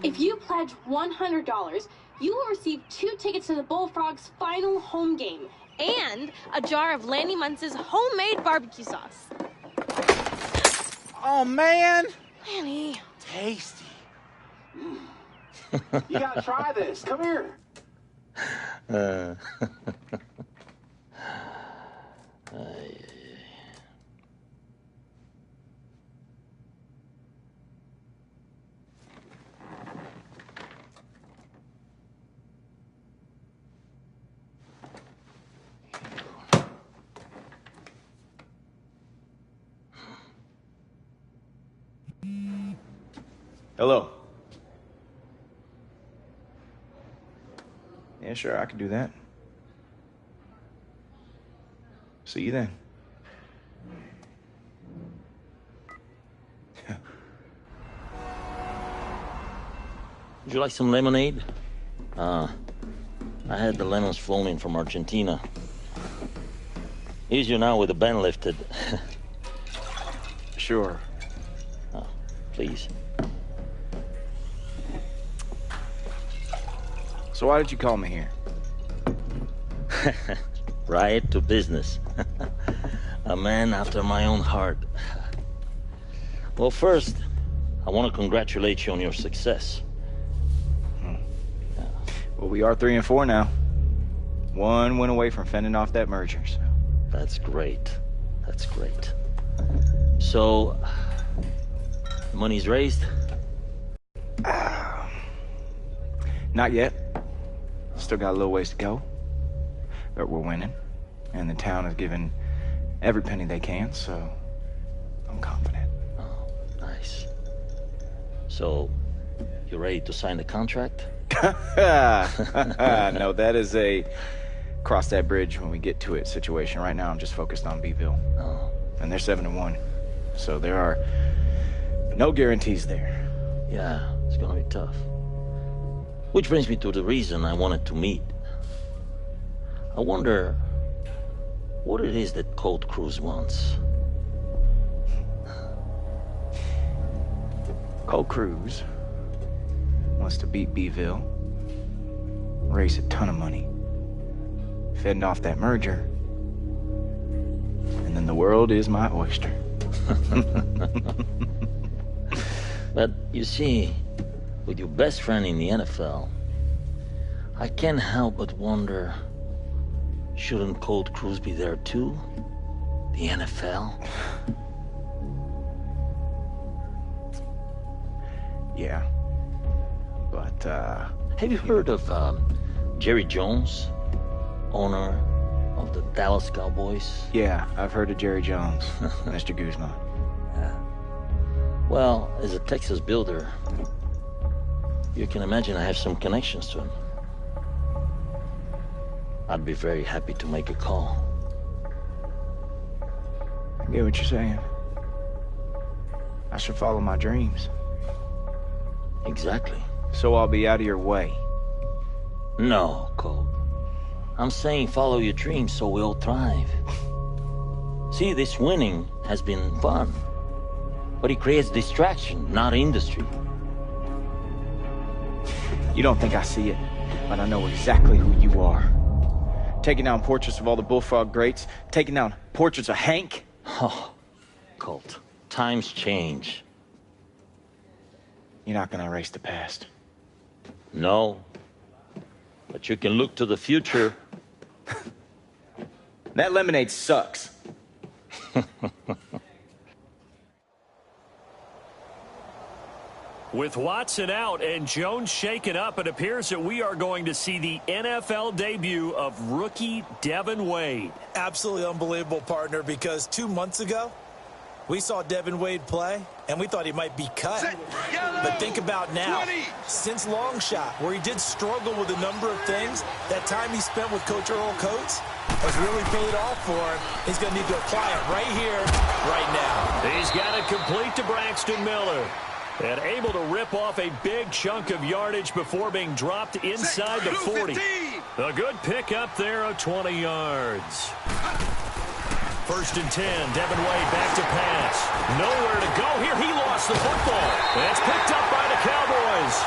If you pledge $100, you will receive 2 tickets to the Bullfrogs' final home game and a jar of Lanny Muntz's homemade barbecue sauce. Oh, man! Lanny. Tasty. You gotta try this. Come here. Hello. Yeah, sure, I can do that. See you then. Would you like some lemonade? I had the lemons flown in from Argentina. Easier now with the ban lifted. Sure. Oh, please. So why did you call me here? Right to business. A man after my own heart. Well, first, I want to congratulate you on your success. Well, we are 3-4 now. 1 win away from fending off that merger, so. That's great. That's great. So, the money's raised? Not yet. Still got a little ways to go. But we're winning. And the town is giving every penny they can, so I'm confident. Oh, nice. So, you ready to sign the contract? No, that is a cross that bridge when we get to it situation. Right now, I'm just focused on Beeville. Oh. And they're 7-1. So there are no guarantees there. Yeah, it's gonna be tough. Which brings me to the reason I wanted to meet. I wonder what it is that Colt Cruz wants. Colt Cruz wants to beat Beeville, raise a ton of money, fend off that merger, and then the world is my oyster. But you see, with your best friend in the NFL, I can't help but wonder, shouldn't Colt Cruz be there too? The NFL? Yeah. But, have you heard of Jerry Jones, owner of the Dallas Cowboys? Yeah, I've heard of Jerry Jones, Mr. Guzman. Yeah. Well, as a Texas builder, you can imagine I have some connections to him. I'd be very happy to make a call. I get what you're saying. I should follow my dreams. Exactly. So I'll be out of your way. No, Colt. I'm saying follow your dreams so we'll thrive. See, this winning has been fun, but it creates distraction, not industry. You don't think I see it, but I know exactly who you are. Taking down portraits of all the Bullfrog greats, taking down portraits of Hank. Oh, Colt, times change. You're not gonna erase the past. No, but you can look to the future. That lemonade sucks. With Watson out and Jones shaken up, it appears that we are going to see the NFL debut of rookie Devin Wade. Absolutely unbelievable, partner, because 2 months ago, we saw Devin Wade play, and we thought he might be cut. But think about now, since long shot, where he did struggle with a number of things, that time he spent with Coach Earl Coates has really paid off for him. He's going to need to apply it right here, right now. He's got it complete to Braxton Miller. And able to rip off a big chunk of yardage before being dropped inside the 40. A good pickup there of 20 yards. 1st and 10, Devin Wade back to pass. Nowhere to go here. He lost the football. And it's picked up by the Cowboys.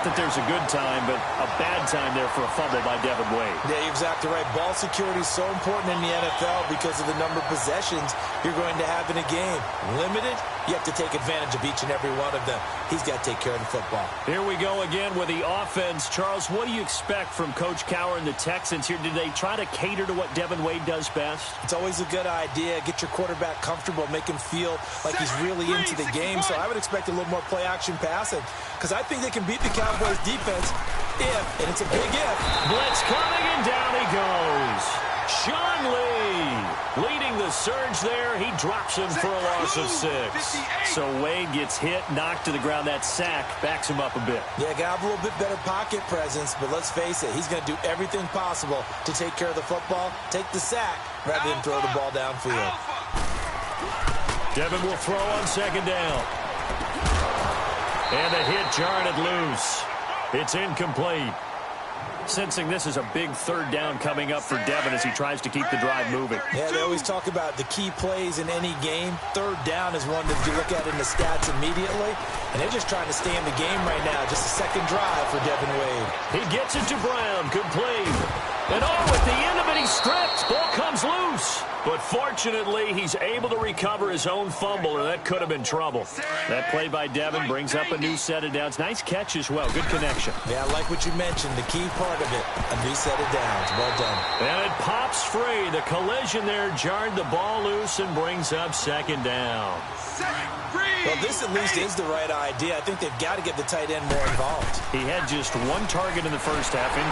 that there's a good time, but a bad time there for a fumble by Devin Wade. Yeah, you're exactly right. Ball security is so important in the NFL because of the number of possessions you're going to have in a game. Limited, you have to take advantage of each and every one of them. He's got to take care of the football. Here we go again with the offense. Charles, what do you expect from Coach Cowher and the Texans here? Did they try to cater to what Devin Wade does best? It's always a good idea. Get your quarterback comfortable, make him feel like he's really into the game. So I would expect a little more play-action passing because I think they can beat the Cowboys' defense if, and it's a big if. Blitz coming, and down he goes. Sean Lee leading the surge there. He drops him for a loss of 6. So Wade gets hit, knocked to the ground. That sack backs him up a bit. Yeah, got a little bit better pocket presence, but let's face it, he's going to do everything possible to take care of the football, take the sack, rather than throw the ball downfield. Devin will throw on second down. And the hit jarred it loose. It's incomplete. Sensing this is a big third down coming up for Devin as he tries to keep the drive moving. Yeah, they always talk about the key plays in any game. Third down is one that you look at in the stats immediately. And they're just trying to stay in the game right now. Just a second drive for Devin Wade. He gets it to Brown. Complete. And at the end of it, he stripped. Ball comes loose. But fortunately, he's able to recover his own fumble, or that could have been trouble. That play by Devin brings up a new set of downs. Nice catch as well. Good connection. Yeah, I like what you mentioned. The key part of it, a new set of downs. Well done. And it pops free. The collision there jarred the ball loose and brings up second down. Well, this at least is the right idea. I think they've got to get the tight end more involved. He had just one target in the first half, and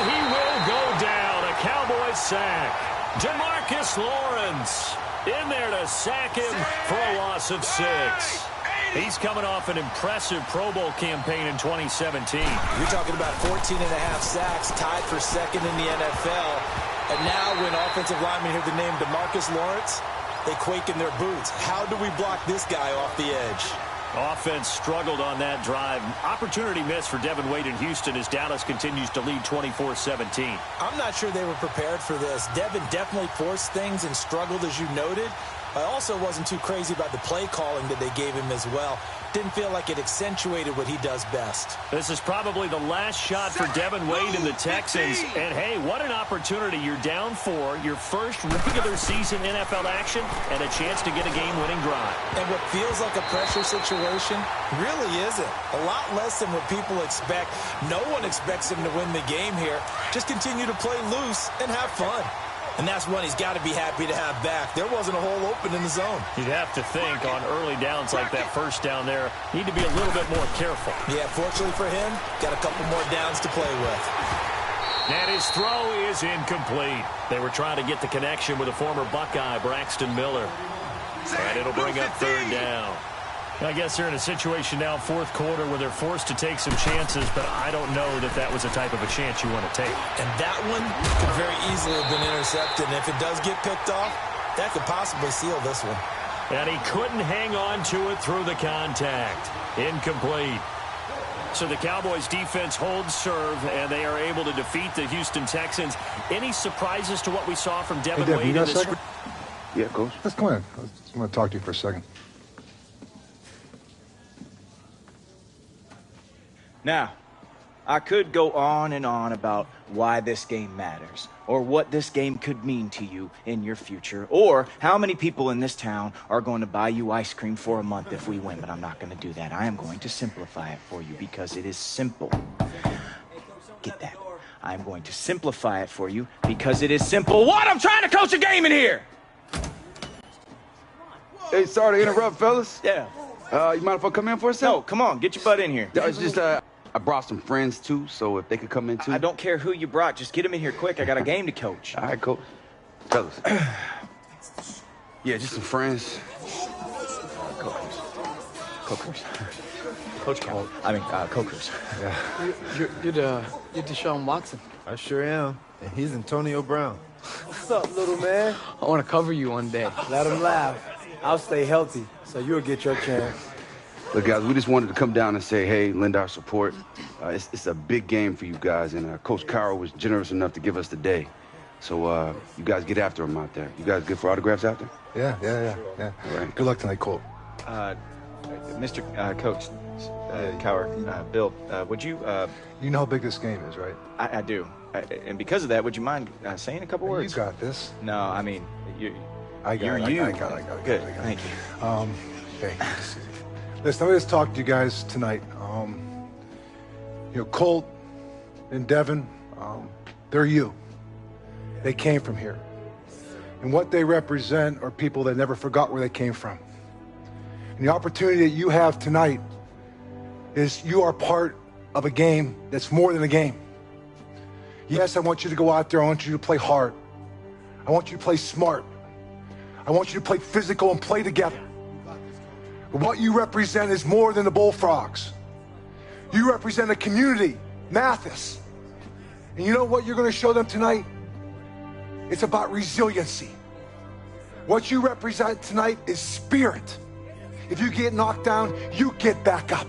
he will go down. A Cowboy sack. Demarcus Lawrence in there to sack him for a loss of 6. He's coming off an impressive Pro Bowl campaign in 2017. You're talking about 14.5 sacks, tied for second in the NFL. And now when offensive linemen hear the name Demarcus Lawrence, they quake in their boots. How do we block this guy off the edge? Offense struggled on that drive. Opportunity missed for Devin Wade in Houston as Dallas continues to lead 24-17. I'm not sure they were prepared for this. Devin definitely forced things and struggled, as you noted. I also wasn't too crazy about the play calling that they gave him as well. Didn't feel like it accentuated what he does best. This is probably the last shot for Devin Wade and the Texans. And, hey, what an opportunity. You're down 4, your first regular season NFL action, and a chance to get a game-winning drive. And what feels like a pressure situation really isn't. A lot less than what people expect. No one expects him to win the game here. Just continue to play loose and have fun. And that's one he's got to be happy to have back. There wasn't a hole open in the zone. You'd have to think on early downs like that first down there, need to be a little bit more careful. Yeah, fortunately for him, got a couple more downs to play with. And his throw is incomplete. They were trying to get the connection with a former Buckeye, Braxton Miller. And it'll bring up third down. I guess they're in a situation now, fourth quarter, where they're forced to take some chances, but I don't know that that was the type of a chance you want to take. And that one could very easily have been intercepted. And if it does get picked off, that could possibly seal this one. And he couldn't hang on to it through the contact. Incomplete. So the Cowboys defense holds serve, and they are able to defeat the Houston Texans. Any surprises to what we saw from Devin Wade in this? Yeah, Coach. Let's come in. I just want to talk to you for a second. Now, I could go on and on about why this game matters, or what this game could mean to you in your future, or how many people in this town are going to buy you ice cream for a month if we win, but I'm not going to do that. I am going to simplify it for you because it is simple. Get that? I'm going to simplify it for you because it is simple. What? I'm trying to coach a game in here! Hey, sorry to interrupt, fellas. Yeah. You mind if I come in for a second? No, come on, get your butt in here. It's just, I brought some friends, too, so if they could come in, too. I don't care who you brought. Just get them in here quick. I got a game to coach. All right, Coach. Fellas. Yeah, just some friends. Cokers. Coach Cal. Cokers. Yeah. You're Deshaun Watson. I sure am. And he's Antonio Brown. What's up, little man? I want to cover you one day. Let him laugh. I'll stay healthy, so you'll get your chance. Look, guys, we just wanted to come down and say, hey, lend our support. It's a big game for you guys, and Coach Cowher was generous enough to give us the day. So you guys get after him out there. You guys good for autographs out there? Yeah. All right. Good luck tonight, Colt. Mr. Coach, Coward, Bill, would you... You know how big this game is, right? I do. And because of that, would you mind saying a couple words? You got this. No, I mean, you're I got it. Good, thank you. Hey, listen, I'm going to talk to you guys tonight. You know, Colt and Devin, they're you. They came from here. And what they represent are people that never forgot where they came from. And the opportunity that you have tonight is you are part of a game that's more than a game. Yes, I want you to go out there. I want you to play hard. I want you to play smart. I want you to play physical and play together. But what you represent is more than the Bullfrogs. You represent a community, Mathis. And you know what you're going to show them tonight? It's about resiliency. What you represent tonight is spirit. If you get knocked down, you get back up.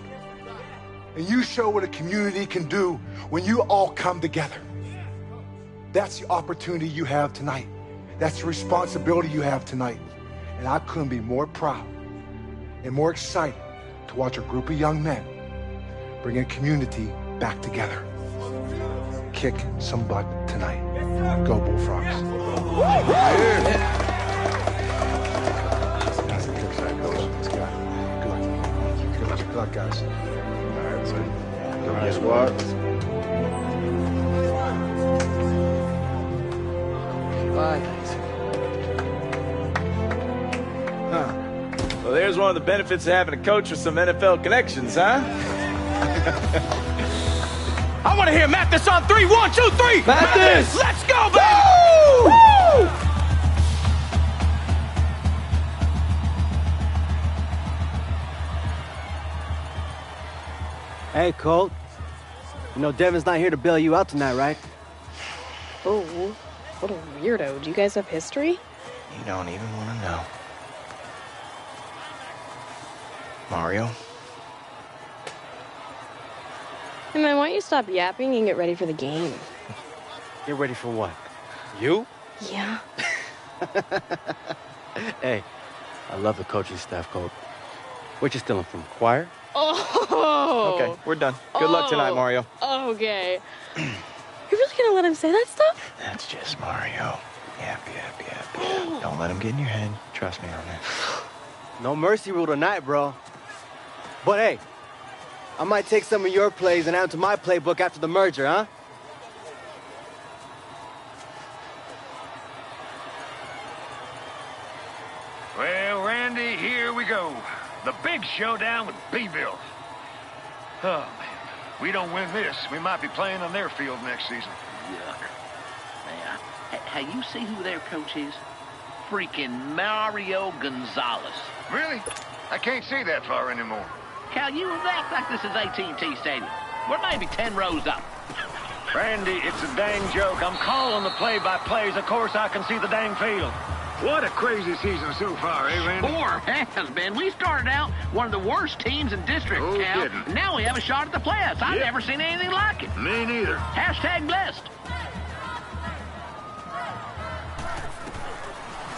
And you show what a community can do when you all come together. That's the opportunity you have tonight. That's the responsibility you have tonight. And I couldn't be more proud and more excited to watch a group of young men bring a community back together. Kick some butt tonight. Go Bullfrogs. Good luck, guys. All right, so go get squad. Bye, guys. Well, there's one of the benefits of having a coach with some NFL connections, huh? I want to hear Mathis on 3. 1, 2, 3. Mathis! Let's go, baby! Woo! Hey, Colt. You know Devin's not here to bail you out tonight, right? Oh, what a weirdo. Do you guys have history? You don't even want to know. Mario? Hey, man, why don't you stop yapping and get ready for the game? Get ready for what? You? Yeah. Hey, I love the coaching staff, Colt. What you stealing from? Choir? Oh! Okay, we're done. Good luck tonight, Mario. Okay. You're really gonna let him say that stuff? That's just Mario. Yap. Don't let him get in your head. Trust me on that. No mercy rule tonight, bro. But hey, I might take some of your plays and add them to my playbook after the merger, huh? Well, Randy, here we go. The big showdown with B-Bill. Oh, man. We don't win this, we might be playing on their field next season. Yuck. Hey, you see who their coach is? Freaking Mario Gonzalez. Really? I can't see that far anymore. Cal, you act like this is AT&T Stadium. We're maybe 10 rows up. Randy, it's a dang joke. I'm calling the play-by-plays. Of course, I can see the dang field. What a crazy season so far, eh, Randy? Sure has been. We started out one of the worst teams in district, Oh, Cal. didn't. Now we have a shot at the playoffs. I've Yep. never seen anything like it. Me neither. Hashtag blessed.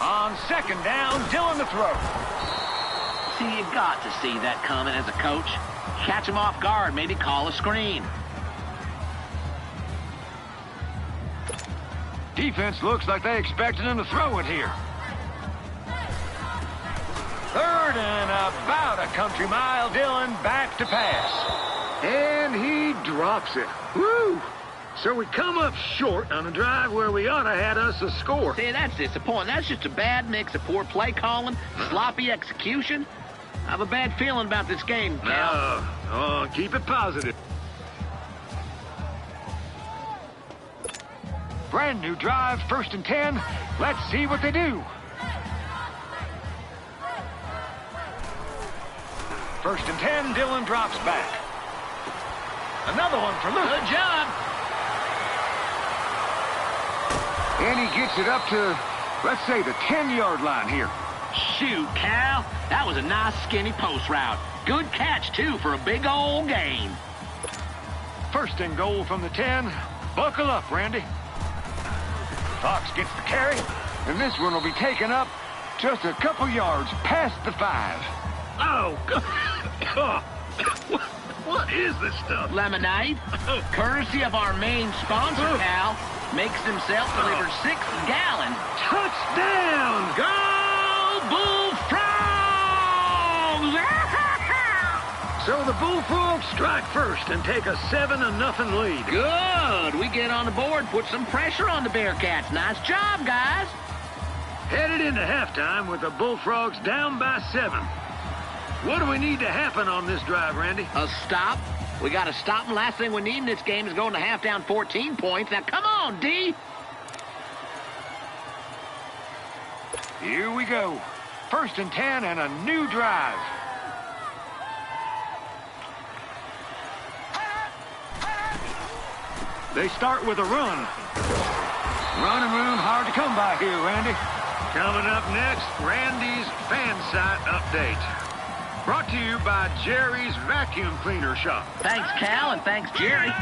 On second down, Dylan to throw. See, you got to see that coming as a coach. Catch him off guard, maybe call a screen. Defense looks like they expected him to throw it here. Third and about a country mile. Dylan back to pass. And he drops it. Woo! So we come up short on a drive where we ought to had us a score. See, that's disappointing. That's just a bad mix of poor play calling, sloppy execution. I have a bad feeling about this game, Cal. Oh, keep it positive. Brand new drive, 1st and 10. Let's see what they do. 1st and 10, Dylan drops back. Another one for Luke. Good job. And he gets it up to, let's say, the 10-yard line here. Shoot, Cal. That was a nice skinny post route. Good catch, too, for a big old gain. 1st and goal from the 10. Buckle up, Randy. Fox gets the carry, and this one will be taken up just a couple yards past the 5. Oh, God. What is this stuff? Lemonade, courtesy of our main sponsor, Cal, makes himself deliver 6 gallons. Touchdown! Go Bullfrogs! So the Bullfrogs strike first and take a 7-0 lead. Good. We get on the board, put some pressure on the Bearcats. Nice job, guys. Headed into halftime with the Bullfrogs down by 7. What do we need to happen on this drive, Randy? A stop. We got to stop, and last thing we need in this game is going to half down 14 points. Now, come on, D. Here we go. 1st and 10 and a new drive. They start with a run. Running room hard to come by here, Randy. Coming up next, Randy's fan site update. Brought to you by Jerry's Vacuum Cleaner Shop. Thanks, Cal, and thanks, Jerry.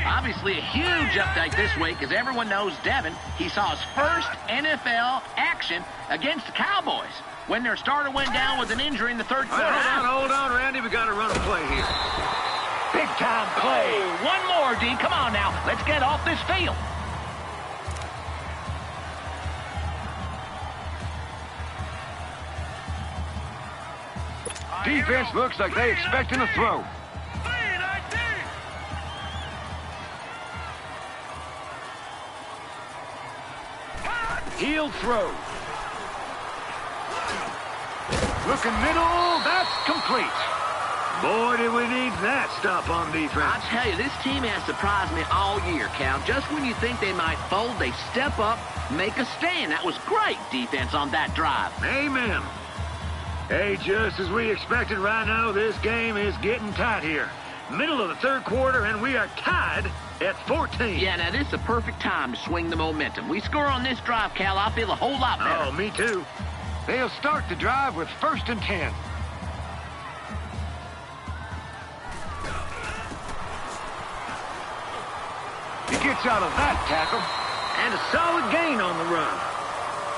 Obviously, a huge update this week, as everyone knows Devin. He saw his first NFL action against the Cowboys when their starter went down with an injury in the 3rd quarter. Hold on, Randy. We got to run a play here. Big-time play. Oh, one more, D. Come on now. Let's get off this field. Defense looks like they expecting a throw. Heel throw. Looking middle, that's complete. Boy, did we need that stop on defense. I tell you, this team has surprised me all year, Cal. Just when you think they might fold, they step up, make a stand. That was great defense on that drive. Amen. Hey, just as we expected right now, this game is getting tight here. Middle of the 3rd quarter, and we are tied at 14. Yeah, now this is a perfect time to swing the momentum. We score on this drive, Cal, I feel a whole lot better. Oh, me too. They'll start the drive with 1st and 10. He gets out of that tackle, and a solid gain on the run.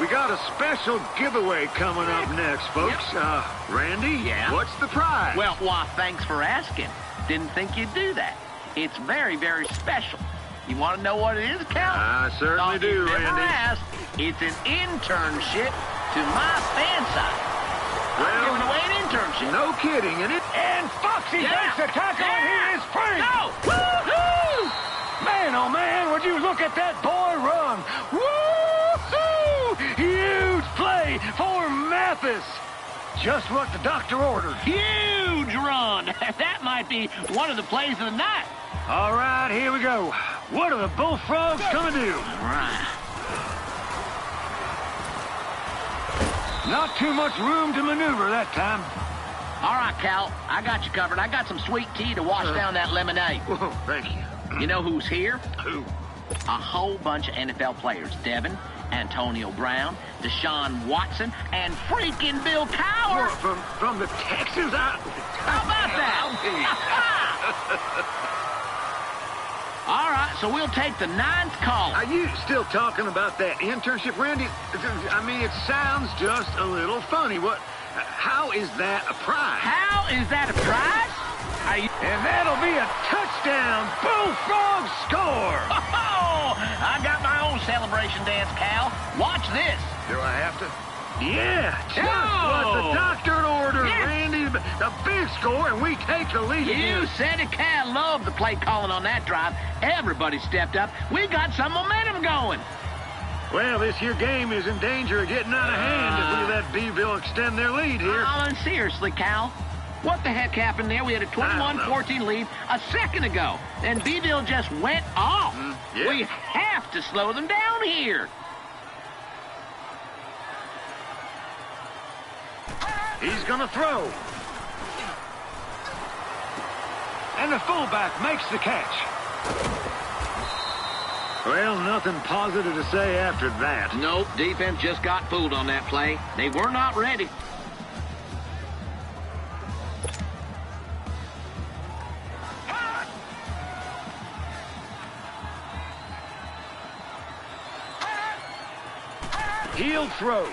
We got a special giveaway coming up next, folks. Yep. Randy, yeah? What's the prize? Well, why, thanks for asking. Didn't think you'd do that. It's very, very special. You want to know what it is, Cal? I certainly do, Randy. Asked. It's an internship to my fan site. I'm giving away an internship. No kidding, and Foxy makes the tackle, and he is free. No! Woo-hoo! Man, oh man, would you look at that boy run? Woo-hoo! Huge play for Mathis. Just what the doctor ordered. Huge run. That might be one of the plays of the night. All right, here we go. What are the Bullfrogs going to do? All right. Not too much room to maneuver that time. All right, Cal, I got you covered. I got some sweet tea to wash down that lemonade. Whoa, thank you. You know who's here? Who? A whole bunch of NFL players. Devin, Antonio Brown, Deshaun Watson, and freaking Bill Cowher. From the Texans? How about that? All right, so we'll take the 9th call. Are you still talking about that internship, Randy? I mean, it sounds just a little funny. How is that a prize? How is that a prize? And that'll be a touchdown. Bullfrog score. Oh, I got my own celebration dance, Cal. Watch this. Do I have to? Yeah, just what the doctor ordered, yes. Randy. A big score, and we take the lead. You said it, Cal. Loved the play calling on that drive. Everybody stepped up. We got some momentum going. Well, this here game is in danger of getting out of hand if we let Beeville extend their lead here. And seriously, Cal, what the heck happened there? We had a 21-14 lead a second ago, and Beeville just went off. Yeah. We have to slow them down here. He's going to throw. And the fullback makes the catch. Well, nothing positive to say after that. Nope, defense just got fooled on that play. They were not ready. Heel throw.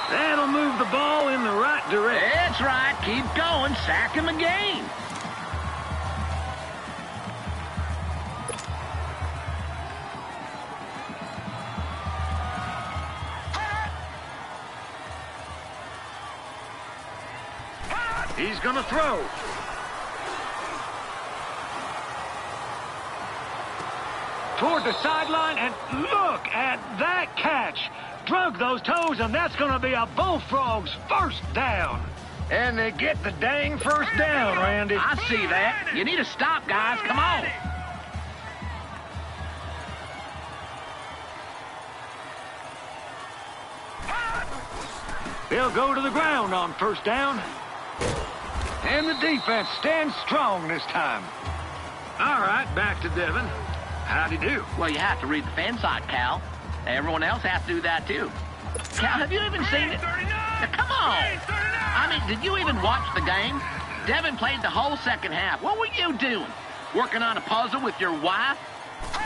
That'll to move the ball in the right direction. That's right. Keep going. Sack him again. He's going to throw. Toward the sideline, and look at that catch. Drug those toes, and that's going to be a Bullfrogs first down. And they get the dang first down, Randy. I see that. You need to stop, guys. Come on. They'll go to the ground on first down. And the defense stands strong this time. All right, back to Devin. How'd he do? Well, you have to read the fan side, Cal. Everyone else has to do that, too. Cal, have you even seen it? Now, come on. I mean, did you even watch the game? Devin played the whole second half. What were you doing? Working on a puzzle with your wife?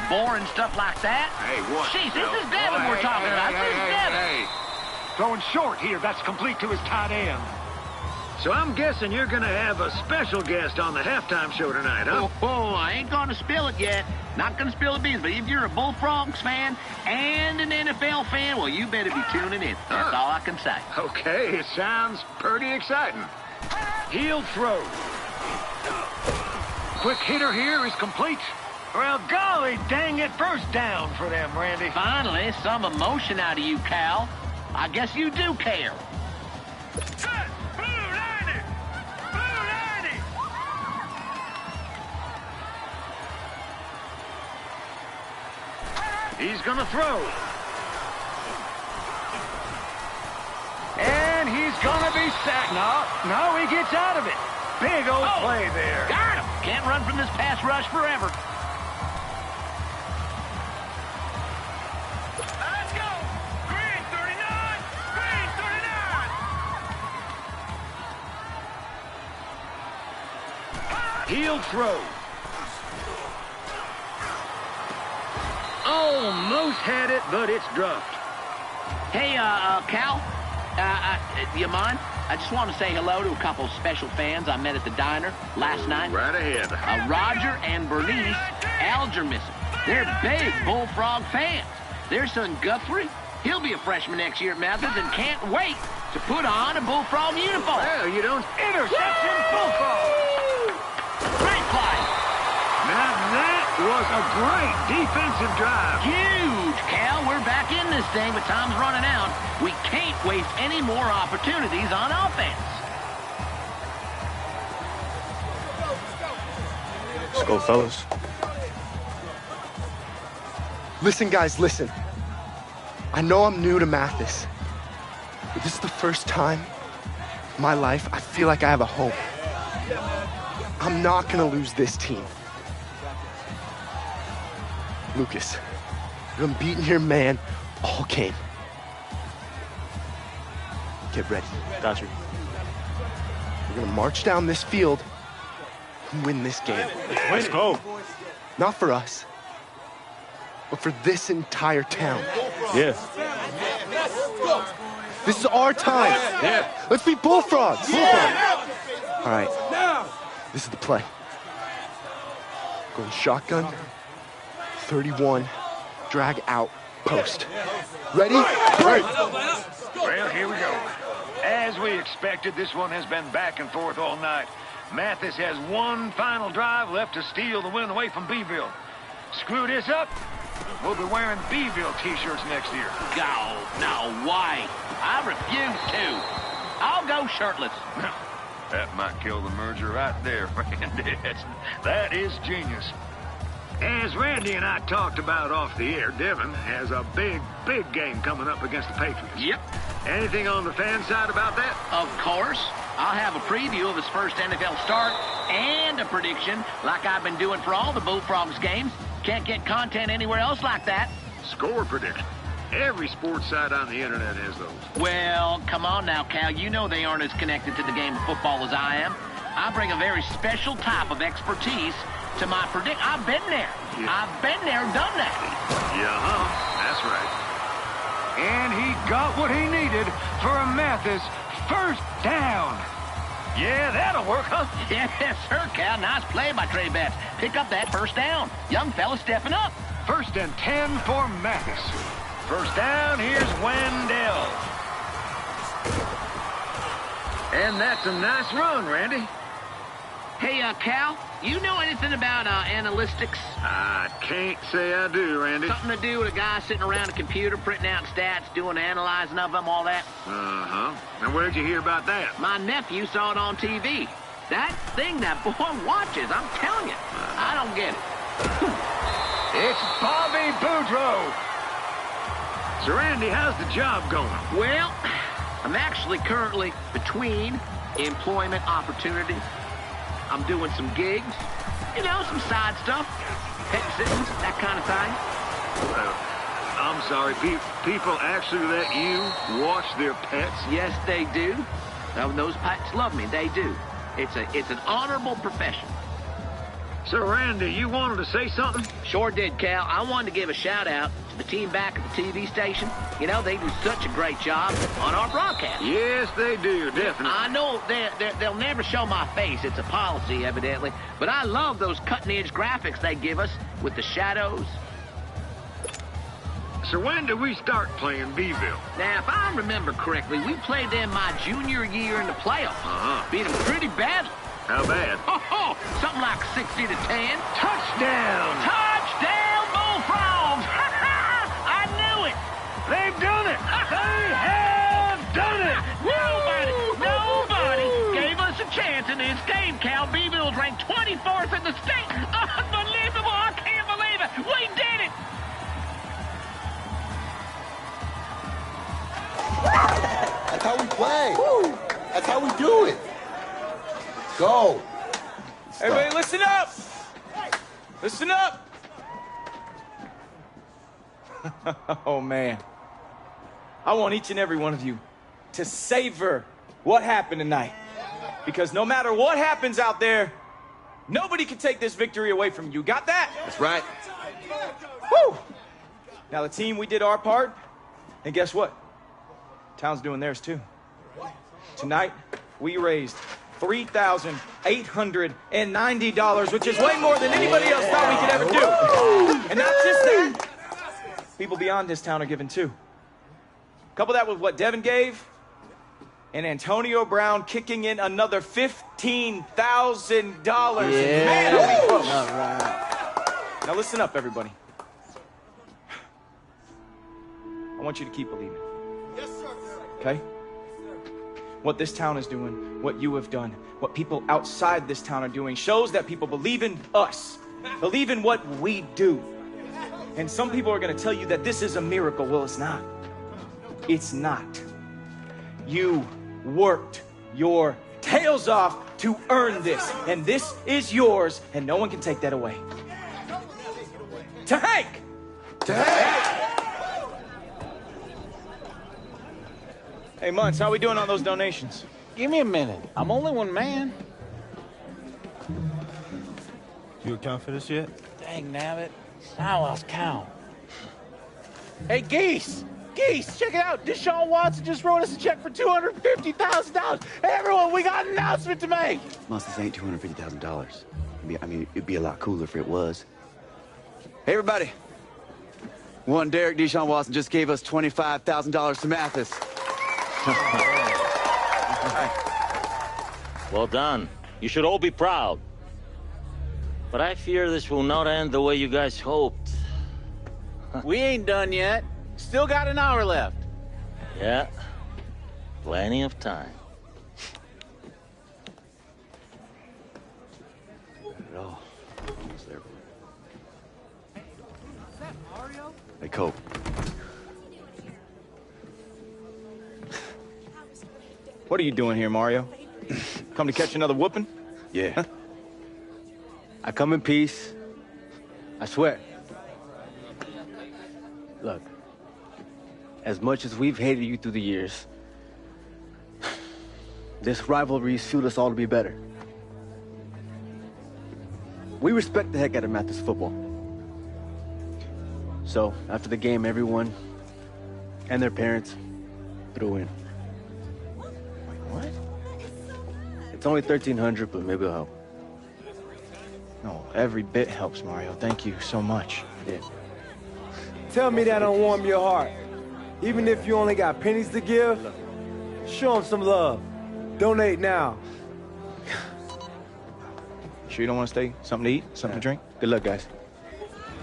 Boring stuff like that? Hey, what? Jeez, this is Devin we're talking about. This is Devin. Throwing short here. That's complete to his tight end. So I'm guessing you're going to have a special guest on the halftime show tonight, huh? Oh, I ain't going to spill it yet. Not going to spill the beans, but if you're a Bullfrogs fan and an NFL fan, well, you better be tuning in. That's all I can say. Okay, it sounds pretty exciting. He'll throw. Quick hitter here is complete. Well, golly dang it, first down for them, Randy. Finally, some emotion out of you, Cal. I guess you do care. He's going to throw. And he's going to be sacked. No, he gets out of it. Big old play there. Got him. Can't run from this pass rush forever. Let's go. Green 39. Green 39. He'll throw. Almost had it, but it's dropped. Hey, Cal, you mind? I just want to say hello to a couple of special fans I met at the diner last night. Right ahead. Roger and Bernice Algermison. They're big Bullfrog fans. Their son Guthrie, he'll be a freshman next year at Methodist and can't wait to put on a Bullfrog uniform. Well, you don't. Interception, Bullfrog. Great play. Now that was a great defensive drive. Huge, Cal. We're back in this thing, but time's running out. We can't waste any more opportunities on offense. Let's go, fellas. Listen, guys, listen. I know I'm new to Mathis, but this is the first time in my life I feel like I have a home. I'm not gonna lose this team. Lucas, you're unbeaten here, man, all game. Get ready. Got you. We're gonna march down this field and win this game. Let's go. Not for us, but for this entire town. Yeah. This is our time. Yeah. Let's be Bullfrogs. Yeah. All right. This is the play. Going shotgun. 31, drag out, post. Ready? Right. Well, here we go. As we expected, this one has been back and forth all night. Mathis has one final drive left to steal the win away from Beeville. Screw this up, we'll be wearing Beeville t-shirts next year. No way. I refuse to. I'll go shirtless. That might kill the merger right there, Randy. That is genius. As Randy and I talked about off the air, Devin has a big game coming up against the Patriots. Yep. Anything on the fan side about that? Of course. I'll have a preview of his first NFL start and a prediction like I've been doing for all the Bullfrogs games. Can't get content anywhere else like that. Score prediction. Every sports site on the internet has those. Well, come on now, Cal. You know they aren't as connected to the game of football as I am. I bring a very special type of expertise to my prediction. I've been there. Yeah. I've been there, done that. Yeah, that's right. And he got what he needed for a Mathis first down. Yeah, that'll work, huh? Yes, sir, Cal. Nice play by Trey Betts. Pick up that first down. Young fella stepping up. 1st and 10 for Mathis. First down, here's Wendell. And that's a nice run, Randy. Hey, Cal, you know anything about analytics? I can't say I do, Randy. Something to do with a guy sitting around a computer, printing out stats, doing analyzing of them, all that? Uh-huh. Now, where'd you hear about that? My nephew saw it on TV. That thing that boy watches, I'm telling you. I don't get it. It's Bobby Boudreaux. So, Randy, how's the job going? Well, I'm actually currently between employment opportunities. I'm doing some gigs, you know, some side stuff, pet sitting, that kind of thing. I'm sorry, people actually let you watch their pets? Yes, they do. Those pets love me, they do. It's an honorable profession. So, Randy, you wanted to say something? Sure did, Cal. I wanted to give a shout-out to the team back at the TV station. You know, they do such a great job on our broadcast. Yes, they do, definitely. I know they'll never show my face. It's a policy, evidently. But I love those cutting-edge graphics they give us with the shadows. So when do we start playing Beeville? Now, if I remember correctly, we played them my junior year in the playoffs. Uh-huh. Beat them pretty badly. How bad? Oh, something like 60 to 10. Touchdown! Touchdown, Bullfrogs! I knew it! They've done it! They have done it! Nobody gave us a chance in this game, Cal. Beeville's ranked 24th in the state. Unbelievable! I can't believe it! We did it! That's how we play. Woo. That's how we do it. Go. Everybody listen up. Listen up. Oh, man. I want each and every one of you to savor what happened tonight. Because no matter what happens out there, nobody can take this victory away from you. Got that? That's right. Woo! Now, the team, we did our part. And guess what? Town's doing theirs, too. Tonight, we raised $3,890, which is way more than anybody else thought we could ever do. And not just that, people beyond this town are giving too. Couple that with what Devin gave, and Antonio Brown kicking in another $15,000. Yeah. Man, are we close. All right. Now listen up, everybody. I want you to keep believing. Yes, sir. Okay? What this town is doing, what you have done, what people outside this town are doing shows that people believe in us, believe in what we do. And some people are going to tell you that this is a miracle. Well, it's not. It's not. You worked your tails off to earn this, and this is yours, and no one can take that away. To Hank! To Hank! Hey, Muntz, how we doing on those donations? Give me a minute. I'm only one man. You account for this yet? Dang nabbit. I lost count. Hey, Geese! Geese, check it out. Deshaun Watson just wrote us a check for $250,000. Hey, everyone, we got an announcement to make. Must, this ain't $250,000. I mean, it'd be a lot cooler if it was. Hey, everybody. One Derek Deshaun Watson just gave us $25,000 to Mathis. Well done. You should all be proud. But I fear this will not end the way you guys hoped. We ain't done yet. Still got an hour left. Yeah, plenty of time. Not at all. Almost there. Hey, Cole. What are you doing here, Mario? Come to catch another whooping? Yeah. I come in peace. I swear. Look, as much as we've hated you through the years, this rivalry suits us all to be better. We respect the heck out of Mathis football. So, after the game, everyone And their parents threw in. What? It's only $1,300, but maybe it'll help. No, every bit helps, Mario. Thank you so much. Yeah. Tell me that don't warm your heart. Even if you only got pennies to give, show them some love. Donate now. Sure you don't want to stay? Something to eat? Something to drink? Good luck, guys.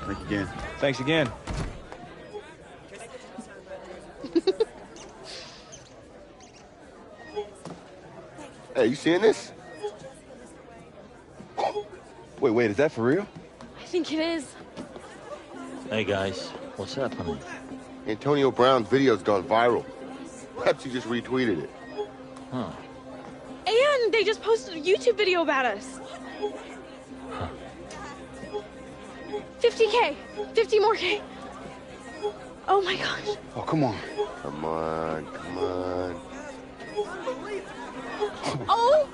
Thank you again. Thanks again. Hey, you seeing this? Wait, is that for real? I think it is. Hey, guys, what's happening? Antonio Brown's video's gone viral. Pepsi just retweeted it. Huh. And they just posted a YouTube video about us. 50K. 50 more K. Oh my gosh. Oh, come on. Come on. Oh!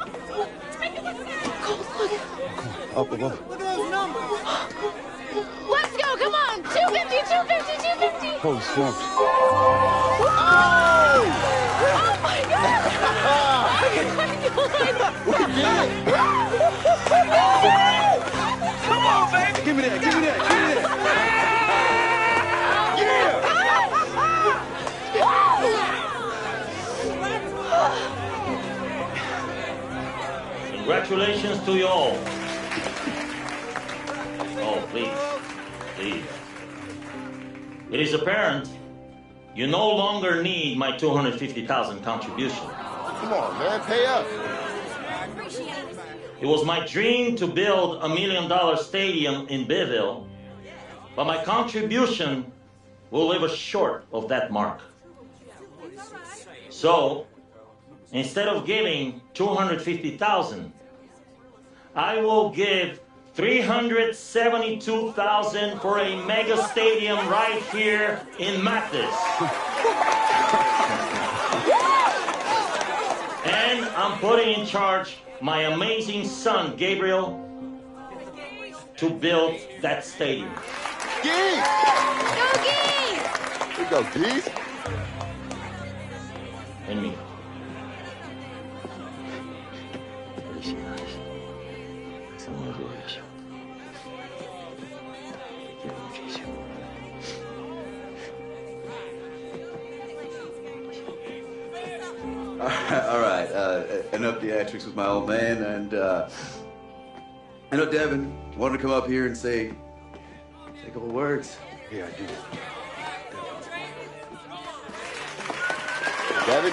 Cole, look. Up above. Look at those numbers. Let's go, come on. 250, 250, 250. Holy smokes. Oh my God. Come on, baby. Give me that. Congratulations to you all. Oh, please. It is apparent you no longer need my $250,000 contribution. Come on, man, pay up. It was my dream to build $1 million stadium in Bayville, but my contribution will live short of that mark. So, instead of giving $250,000, I will give $372,000 for a mega stadium right here in Mathis. And I'm putting in charge my amazing son, Gabriel, to build that stadium. Geese! Go Geese! Here we go, Geese. And me. All right, enough theatrics with my old man, and I know Devin wanted to come up here and say a couple words. Yeah, I do. Devin?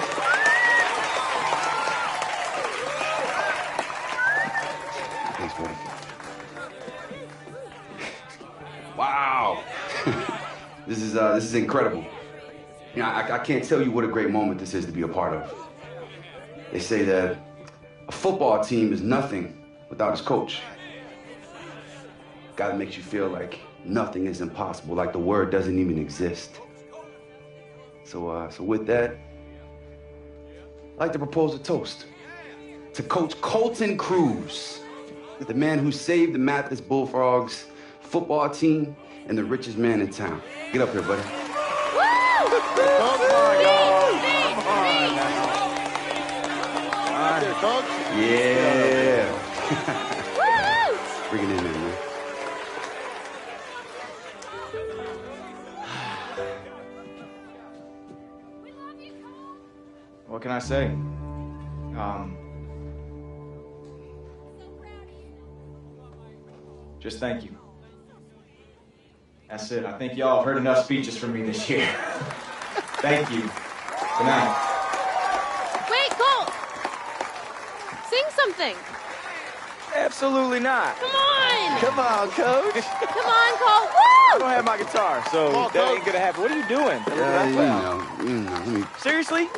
Thanks, buddy. Wow. This is incredible. You know, I can't tell you what a great moment this is to be a part of. They say that a football team is nothing without its coach. Guy that makes you feel like nothing is impossible, like the word doesn't even exist. So with that, I'd like to propose a toast to Coach Colton Cruz, the man who saved the Mathis Bullfrogs football team and the richest man in town. Get up here, buddy. Yeah. Bring it in there, man. What can I say? Just thank you. That's it. I think y'all have heard enough speeches from me this year. Thank you. Good night. Wait, Cole! Sing something. Absolutely not. Come on! Come on, coach. Come on, Cole. I Woo! don't have my guitar, so that ain't gonna happen. What are you doing? You know, let me... Seriously?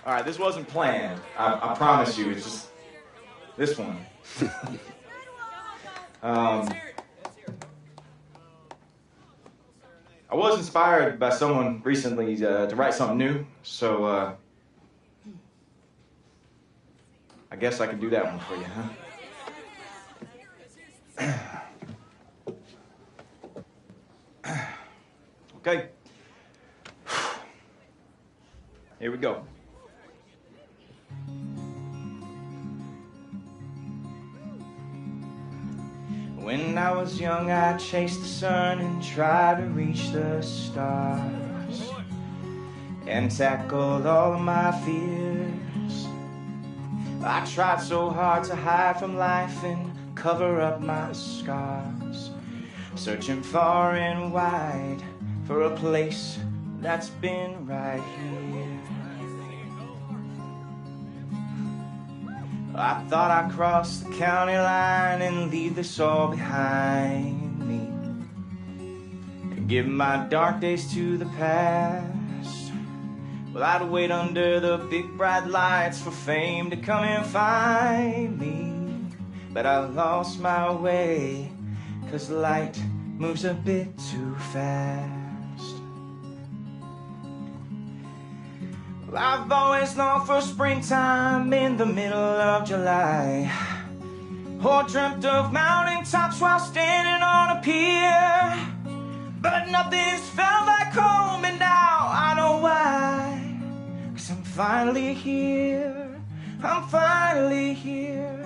All right, this wasn't planned. I promise you. It's just this one. I was inspired by someone recently to write something new, so I guess I could do that one for you, huh? Okay. Here we go. When I was young, I chased the sun and tried to reach the stars and tackled all of my fears. I tried so hard to hide from life and cover up my scars, searching far and wide for a place that's been right here. I thought I'd cross the county line and leave this all behind me and give my dark days to the past. Well, I'd wait under the big bright lights for fame to come and find me. But I lost my way, 'cause light moves a bit too fast. Well, I've always longed for springtime in the middle of July, or dreamt of mountaintops while standing on a pier. But nothing's felt like home, and now I know why. 'Cause I'm finally here, I'm finally here.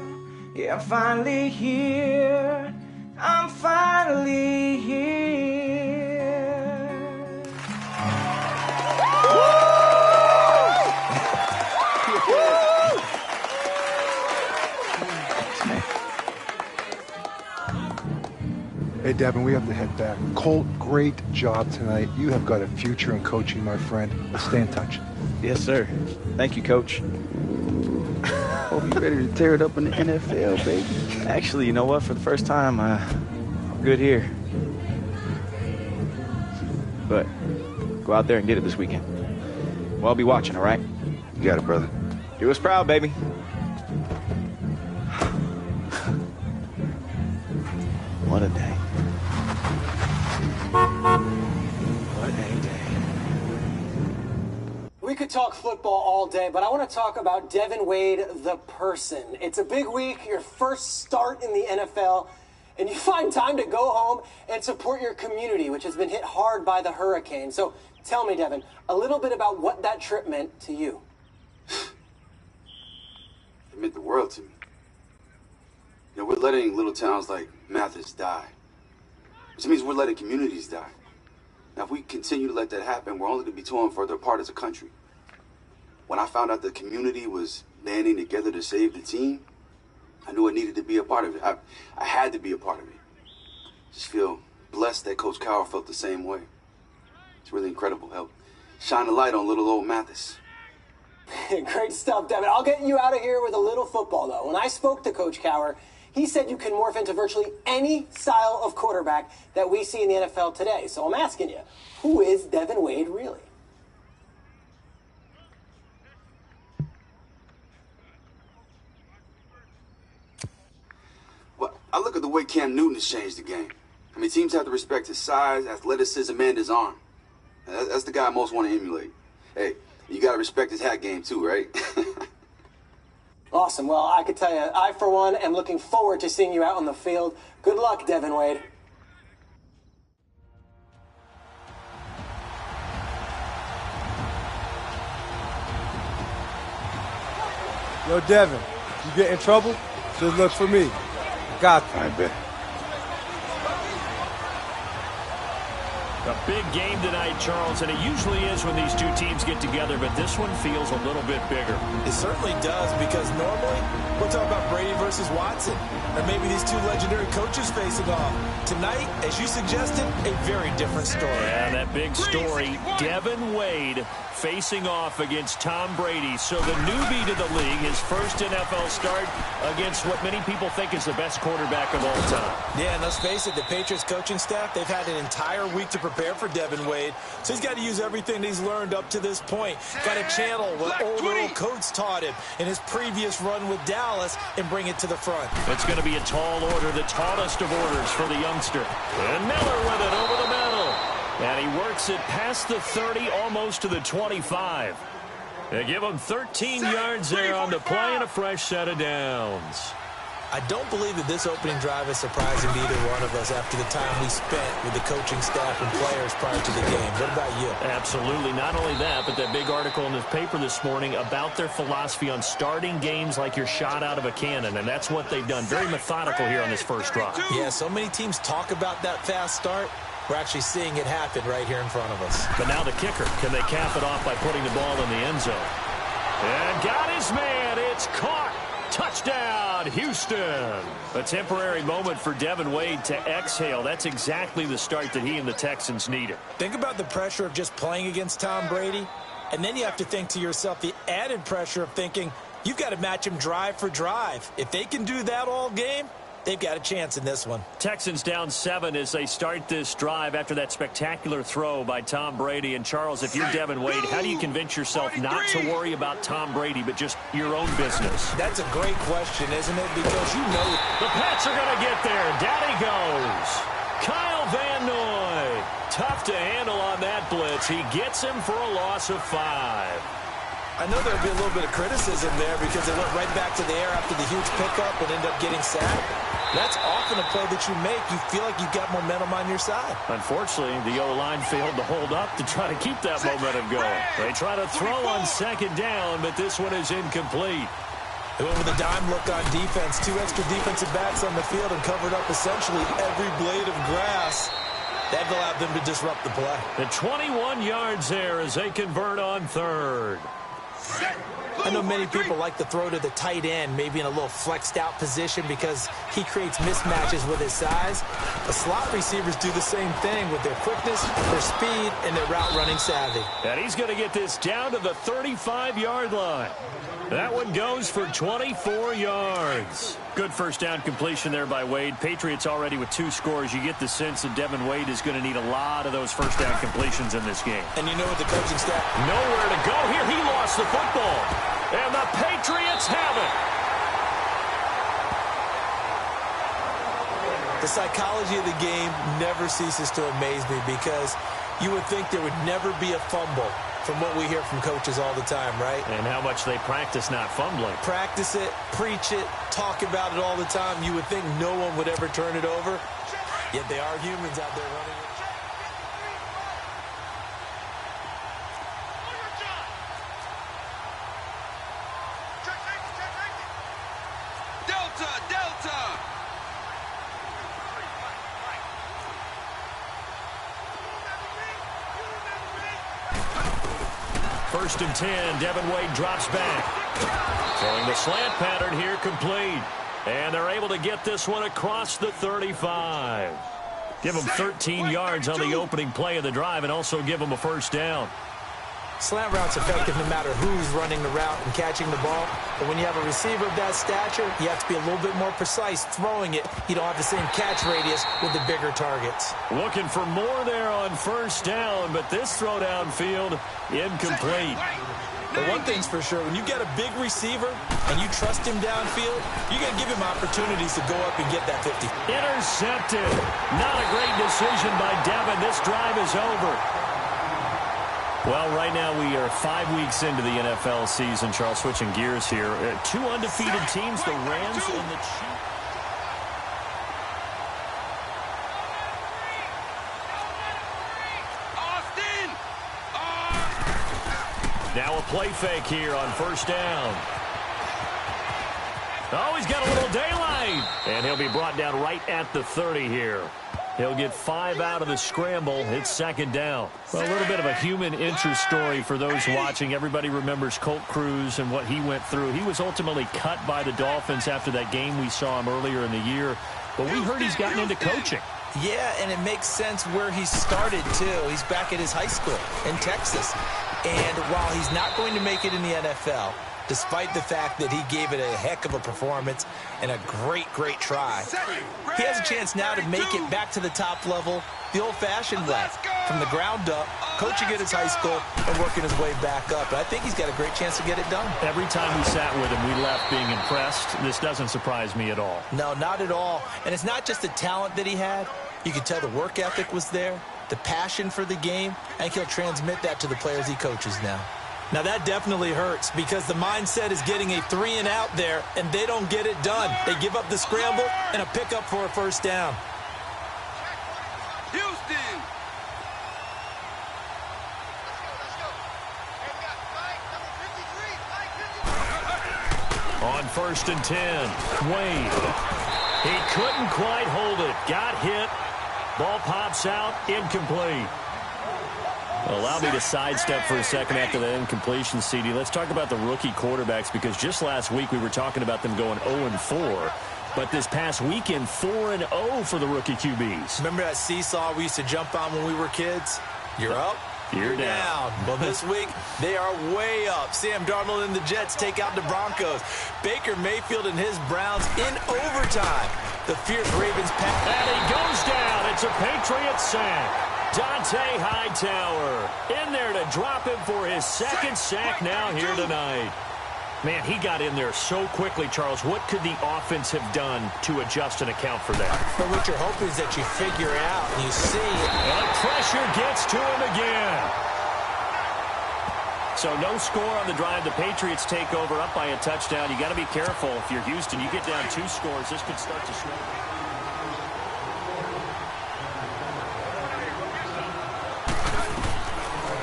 Yeah, I'm finally here, I'm finally here. Hey, Devin, we have to head back. Colt, great job tonight. You have got a future in coaching, my friend. Let's stay in touch. Yes, sir. Thank you, Coach. Hope you're ready to tear it up in the NFL, baby. Actually, you know what? For the first time, I'm good here. But go out there and get it this weekend. Well, I'll be watching, all right? You got it, brother. Do us proud, baby. What a day. What a day. We could talk football all day, but I want to talk about Devin Wade, the person. It's a big week, your first start in the NFL, and you find time to go home and support your community, which has been hit hard by the hurricane. So tell me, Devin, a little bit about what that trip meant to you. It meant the world to me. You know, we're letting little towns like Mathis die, which means we're letting communities die. Now, if we continue to let that happen, we're only going to be torn further apart as a country. When I found out the community was banding together to save the team, I knew I needed to be a part of it. I had to be a part of it. Just feel blessed that Coach Cowher felt the same way. It's really incredible. Help shine a light on little old Mathis. Great stuff, Devin. I'll get you out of here with a little football, though. When I spoke to Coach Cowher, he said you can morph into virtually any style of quarterback that we see in the NFL today. So I'm asking you, who is Devin Wade really? Well, I look at the way Cam Newton has changed the game. I mean, teams have to respect his size, athleticism, and his arm. That's the guy I most want to emulate. Hey, you got to respect his hat game too, right? Awesome. Well, I could tell you, I, for one, am looking forward to seeing you out on the field. Good luck, Devin Wade. Yo, Devin, you get in trouble? Just look for me. I got you. I bet. A big game tonight, Charles, and it usually is when these two teams get together, but this one feels a little bit bigger. It certainly does, because normally we're talking about Brady versus Watson, or maybe these two legendary coaches facing off. Tonight, as you suggested, a very different story. Yeah, that big story, Devin Wade facing off against Tom Brady. So the newbie to the league, his first NFL start against what many people think is the best quarterback of all time. Yeah, and let's face it, the Patriots coaching staff, they've had an entire week to prepare for Devin Wade, so he's got to use everything he's learned up to this point. Got to channel what old Earl Coates taught him in his previous run with Dallas and bring it to the front. It's going to be a tall order, the tallest of orders for the youngster. And Miller with it over the middle. And he works it past the 30, almost to the 25. They give him 13 yards there on the play and a fresh set of downs. I don't believe that this opening drive is surprising to either one of us after the time we spent with the coaching staff and players prior to the game. What about you? Absolutely. Not only that, but that big article in the paper this morning about their philosophy on starting games like you're shot out of a cannon, and that's what they've done. Very methodical here on this first drive. Yeah, so many teams talk about that fast start. We're actually seeing it happen right here in front of us. But now the kicker. Can they cap it off by putting the ball in the end zone? And got his man. It's caught. Touchdown, Houston. A temporary moment for Devin Wade to exhale. That's exactly the start that he and the Texans needed. Think about the pressure of just playing against Tom Brady, and then you have to think to yourself the added pressure of thinking you've got to match him drive for drive. If they can do that all game, they've got a chance in this one. Texans down 7 as they start this drive after that spectacular throw by Tom Brady. And, Charles, if you're Devin Wade, how do you convince yourself not to worry about Tom Brady but just your own business? That's a great question, isn't it? Because you know the Pats are going to get there. Down he goes. Kyle Van Noy. Tough to handle on that blitz. He gets him for a loss of 5. I know there'll be a little bit of criticism there because they went right back to the air after the huge pickup and ended up getting sacked. That's often a play that you make. You feel like you've got momentum on your side. Unfortunately, the O-line failed to hold up to try to keep that momentum going. They try to throw on second down, but this one is incomplete. They went with a dime look on defense. 2 extra defensive backs on the field and covered up essentially every blade of grass. That allowed them to disrupt the play. The 21 yards there as they convert on 3rd. I know many people like to throw to the tight end, maybe in a little flexed out position because he creates mismatches with his size. The slot receivers do the same thing with their quickness, their speed, and their route running savvy. And he's going to get this down to the 35-yard line. That one goes for 24 yards. Good first down completion there by Wade. Patriots already with 2 scores. You get the sense that Devin Wade is going to need a lot of those first down completions in this game. And you know what the coaching staff... Nowhere to go here. He lost the football. And the Patriots have it. The psychology of the game never ceases to amaze me because you would think there would never be a fumble from what we hear from coaches all the time, right? And how much they practice not fumbling. Practice it, preach it, talk about it all the time. You would think no one would ever turn it over, yet they are humans out there running it. Delta! 1st and 10. Devin Wade drops back. Throwing the slant pattern here complete. And they're able to get this one across the 35. Give them 13 yards on the opening play of the drive and also give them a first down. Slant route's effective no matter who's running the route and catching the ball. But when you have a receiver of that stature, you have to be a little bit more precise throwing it. You don't have the same catch radius with the bigger targets. Looking for more there on first down, but this throw downfield incomplete. But one thing's for sure, when you get a big receiver and you trust him downfield, you got to give him opportunities to go up and get that 50. Intercepted. Not a great decision by Devin. This drive is over. Well, right now we are 5 weeks into the NFL season. Charles, switching gears here. 2 undefeated teams, the Rams and the Chiefs. Now a play fake here on first down. Oh, he's got a little daylight. And he'll be brought down right at the 30 here. He'll get 5 out of the scramble. It's 2nd down. Well, a little bit of a human interest story for those watching. Everybody remembers Colt Cruz and what he went through. He was ultimately cut by the Dolphins after that game we saw him earlier in the year. But we heard he's gotten into coaching. Yeah, and it makes sense where he started, too. He's back at his high school in Texas. And while he's not going to make it in the NFL, despite the fact that he gave it a heck of a performance and a great try, he has a chance now to make it back to the top level the old-fashioned way, from the ground up, coaching at his high school and working his way back up. And I think he's got a great chance to get it done. Every time we sat with him, we left being impressed. This doesn't surprise me at all. No, not at all. And it's not just the talent that he had. You could tell the work ethic was there, the passion for the game. I think he'll transmit that to the players he coaches now. Now, that definitely hurts because the mindset is getting a 3 and out there, and they don't get it done. They give up the scramble and a pickup for a first down. Houston! On 1st and 10, Wade. He couldn't quite hold it. Got hit. Ball pops out. Incomplete. Allow me to sidestep for a second after that incompletion, CD. Let's talk about the rookie quarterbacks, because just last week we were talking about them going 0-4. But this past weekend, 4-0 for the rookie QBs. Remember that seesaw we used to jump on when we were kids? You're up. You're down. Well, this week, they are way up. Sam Darnold and the Jets take out the Broncos. Baker Mayfield and his Browns in overtime. The fierce Ravens pass. And he goes down. It's a Patriots sack. Dante Hightower in there to drop him for his second sack now here tonight. Man, he got in there so quickly, Charles. What could the offense have done to adjust and account for that? But what you're hoping is that you figure it out and you see it. And pressure gets to him again. So no score on the drive. The Patriots take over up by a touchdown. You got to be careful. If you're Houston, you get down 2 scores. This could start to slow.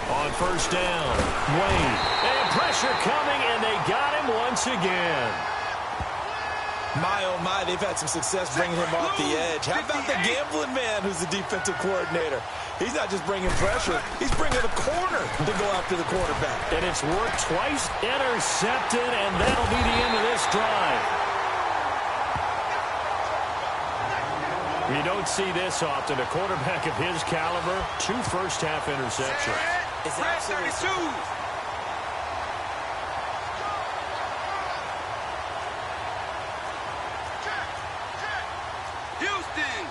On 1st down, Wade. And pressure coming, and they got him once again. My, oh my, they've had some success bringing him off the edge. How about the gambling man who's the defensive coordinator? He's not just bringing pressure, he's bringing a corner to go after the quarterback. And it's worked twice, intercepted, and that'll be the end of this drive. You don't see this often. A quarterback of his caliber, 2 first-half interceptions. It's absolutely... Houston!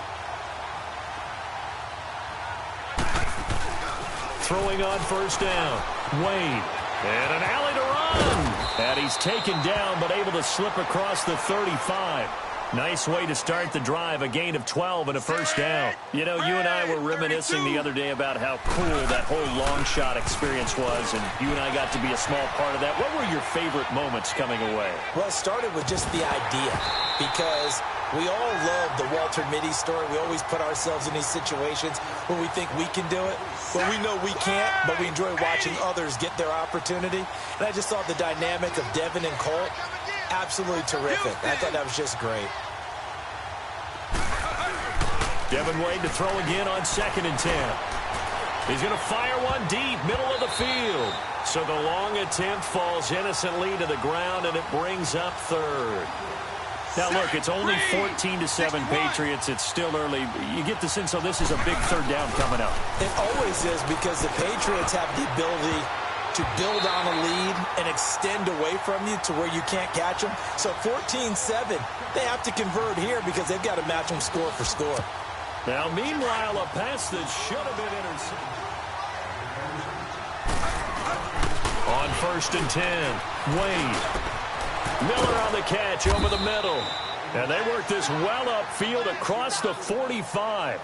Throwing on 1st down, Wade. And an alley to run. And he's taken down, but able to slip across the 35. Nice way to start the drive, a gain of 12 and a first down. You know, you and I were reminiscing the other day about how cool that whole long shot experience was, and you and I got to be a small part of that. What were your favorite moments coming away? Well, it started with just the idea, because we all love the Walter Mitty story. We always put ourselves in these situations where we think we can do it, but we know we can't, but we enjoy watching others get their opportunity. And I just thought the dynamic of Devin and Colt, absolutely terrific. I thought that was just great. Devin Wade to throw again on 2nd and 10. He's going to fire one deep, middle of the field. So the long attempt falls innocently to the ground, and it brings up 3rd. Now, look, it's only 14-7 Patriots. It's still early. You get the sense, so this is a big 3rd down coming up. It always is, because the Patriots have the ability to build on a lead and extend away from you to where you can't catch them. So 14-7, they have to convert here because they've got to match them score for score. Now, meanwhile, a pass that should have been intercepted. On 1st and 10, Wade. Miller on the catch over the middle. And they work this well upfield across the 45.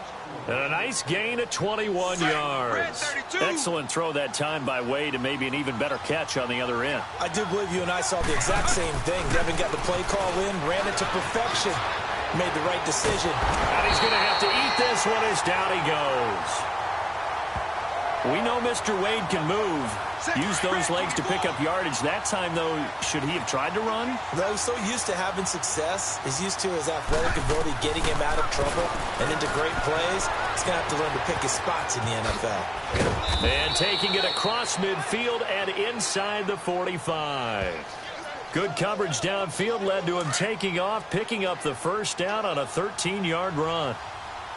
And a nice gain of 21 yards. Excellent throw that time by Wade, and maybe an even better catch on the other end. I do believe you and I saw the exact same thing. Devin got the play call in, ran it to perfection, made the right decision. And he's going to have to eat this one as down he goes. We know Mr. Wade can move. Use those legs to pick up yardage. That time, though, should he have tried to run? No, he's so used to having success. He's used to his athletic ability getting him out of trouble and into great plays. He's going to have to learn to pick his spots in the NFL. And taking it across midfield and inside the 45. Good coverage downfield led to him taking off, picking up the first down on a 13-yard run.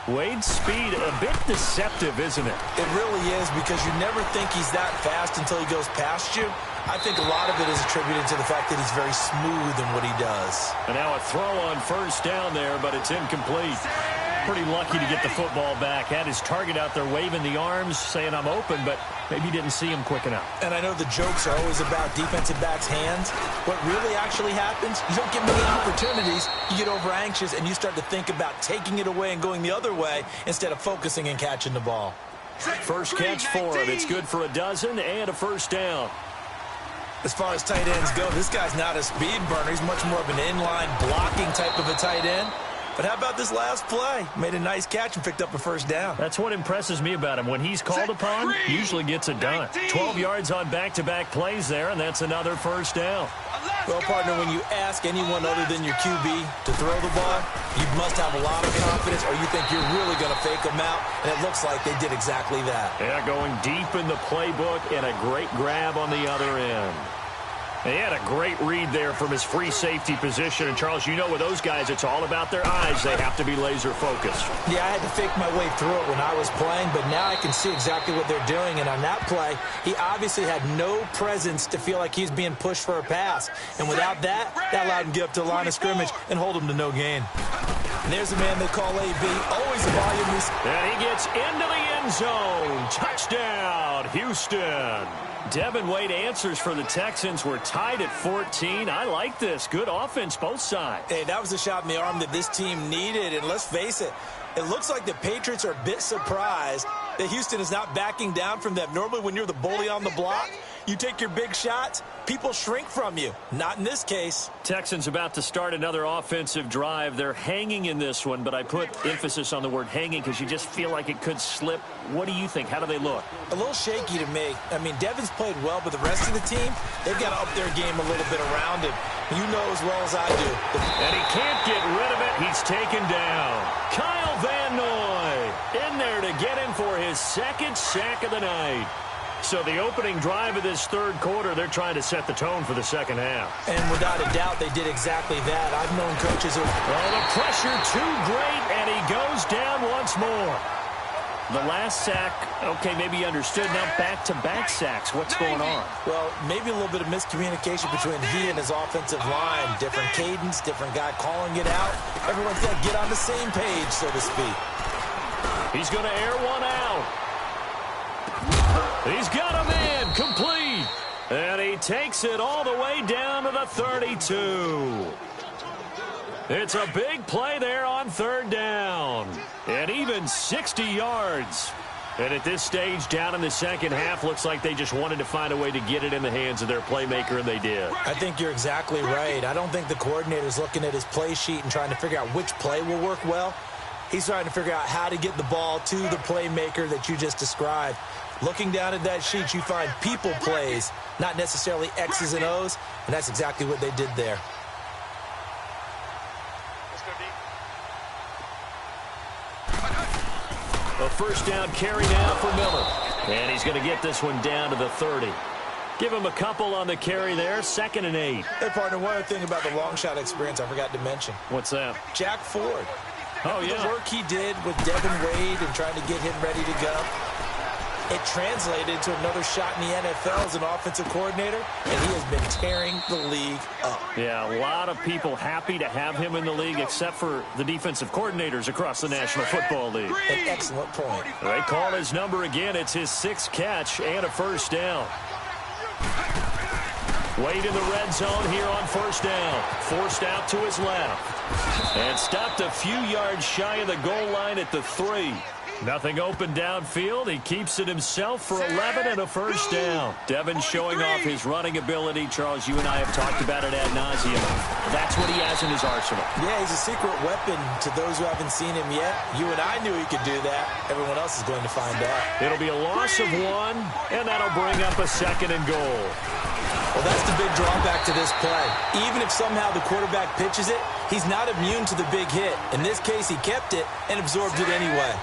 Wade's speed, a bit deceptive, isn't it? It really is, because you never think he's that fast until he goes past you. I think a lot of it is attributed to the fact that he's very smooth in what he does. And now a throw on 1st down there, but it's incomplete. Pretty lucky to get the football back. Had his target out there waving the arms, saying I'm open, but maybe didn't see him quick enough. And I know the jokes are always about defensive backs' hands. What really actually happens, you don't get many opportunities, you get over anxious, and you start to think about taking it away and going the other way instead of focusing and catching the ball. First catch for him. It's good for a dozen and a first down. As far as tight ends go, this guy's not a speed burner. He's much more of an inline blocking type of a tight end. But how about this last play? Made a nice catch and picked up a first down. That's what impresses me about him. When he's called upon, usually gets it done. 12 yards on back-to-back plays there, and that's another first down. Well, partner, when you ask anyone other than your QB to throw the ball, you must have a lot of confidence, or you think you're really going to fake them out, and it looks like they did exactly that. Yeah, going deep in the playbook and a great grab on the other end. He had a great read there from his free safety position. And, Charles, you know with those guys, it's all about their eyes. They have to be laser-focused. Yeah, I had to fake my way through it when I was playing, but now I can see exactly what they're doing. And on that play, he obviously had no presence to feel like he's being pushed for a pass. And without that, that allowed him to get up to the line of scrimmage and hold him to no gain. And there's the man they call AB. Always a volume. And he gets into the end zone. Touchdown, Houston. Devin Wade answers for the Texans. We're tied at 14. I like this. Good offense, both sides. Hey, that was a shot in the arm that this team needed. And let's face it, it looks like the Patriots are a bit surprised that Houston is not backing down from them. Normally, when you're the bully on the block, you take your big shots, people shrink from you. Not in this case. Texans about to start another offensive drive. They're hanging in this one, but I put emphasis on the word hanging because you just feel like it could slip. What do you think? How do they look? A little shaky to me. I mean, Devin's played well, but the rest of the team, they've got to up their game a little bit around him. You know as well as I do. And he can't get rid of it. He's taken down. Kyle Van Noy in there to get him for his second sack of the night. So the opening drive of this third quarter, they're trying to set the tone for the second half. And without a doubt, they did exactly that. I've known coaches who... Well, the pressure too great, and he goes down once more. The last sack, okay, maybe you understood. Now back-to-back sacks. What's going on? Well, maybe a little bit of miscommunication between he and his offensive line. Different cadence, different guy calling it out. Everyone's got to get on the same page, so to speak. He's going to air one out. He's got a man complete. And he takes it all the way down to the 32. It's a big play there on third down. And even 60 yards. And at this stage, down in the second half, looks like they just wanted to find a way to get it in the hands of their playmaker, and they did. I think you're exactly right. I don't think the coordinator's looking at his play sheet and trying to figure out which play will work well. He's trying to figure out how to get the ball to the playmaker that you just described. Looking down at that sheet, you find people plays, not necessarily X's and O's, and that's exactly what they did there. A first down carry now for Miller. And he's going to get this one down to the 30. Give him a couple on the carry there, 2nd and 8. Hey, partner, one other thing about the long shot experience I forgot to mention. What's that? Jack Ford. Oh, yeah. The work he did with Devin Wade and trying to get him ready to go. It translated to another shot in the NFL as an offensive coordinator, and he has been tearing the league up. Yeah, a lot of people happy to have him in the league, except for the defensive coordinators across the National Football League. An excellent point. They call his number again. It's his 6th catch and a first down. Wade in the red zone here on first down. Forced out to his left. And stopped a few yards shy of the goal line at the 3. Nothing open downfield. He keeps it himself for 11 and a first down. Devin showing off his running ability. Charles, you and I have talked about it ad nauseum. That's what he has in his arsenal. Yeah, he's a secret weapon to those who haven't seen him yet. You and I knew he could do that. Everyone else is going to find out. It'll be a loss of 1, and that'll bring up a 2nd and goal. Well, that's the big drawback to this play. Even if somehow the quarterback pitches it, he's not immune to the big hit. In this case, he kept it and absorbed it anyway.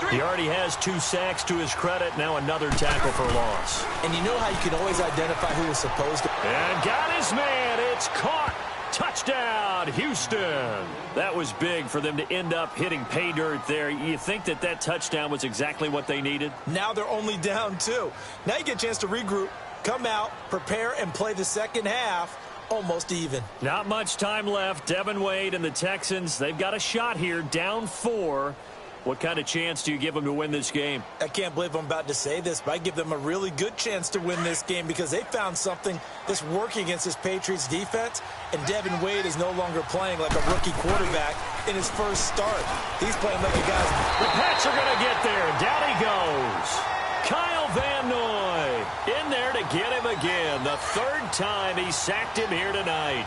He already has 2 sacks to his credit. Now another tackle for loss. And you know how you can always identify who was supposed to. And got his man. It's caught. Touchdown, Houston. That was big for them to end up hitting pay dirt there. You think that that touchdown was exactly what they needed? Now they're only down 2. Now you get a chance to regroup, come out, prepare, and play the second half almost even. Not much time left. Devin Wade and the Texans, they've got a shot here, down 4. What kind of chance do you give them to win this game? I can't believe I'm about to say this, but I give them a really good chance to win this game because they found something that's working against this Patriots defense, and Devin Wade is no longer playing like a rookie quarterback in his first start. He's playing like a guy. The Pats are going to get there. Down he goes. Kyle Van Noy in there to get him again. The third time he sacked him here tonight.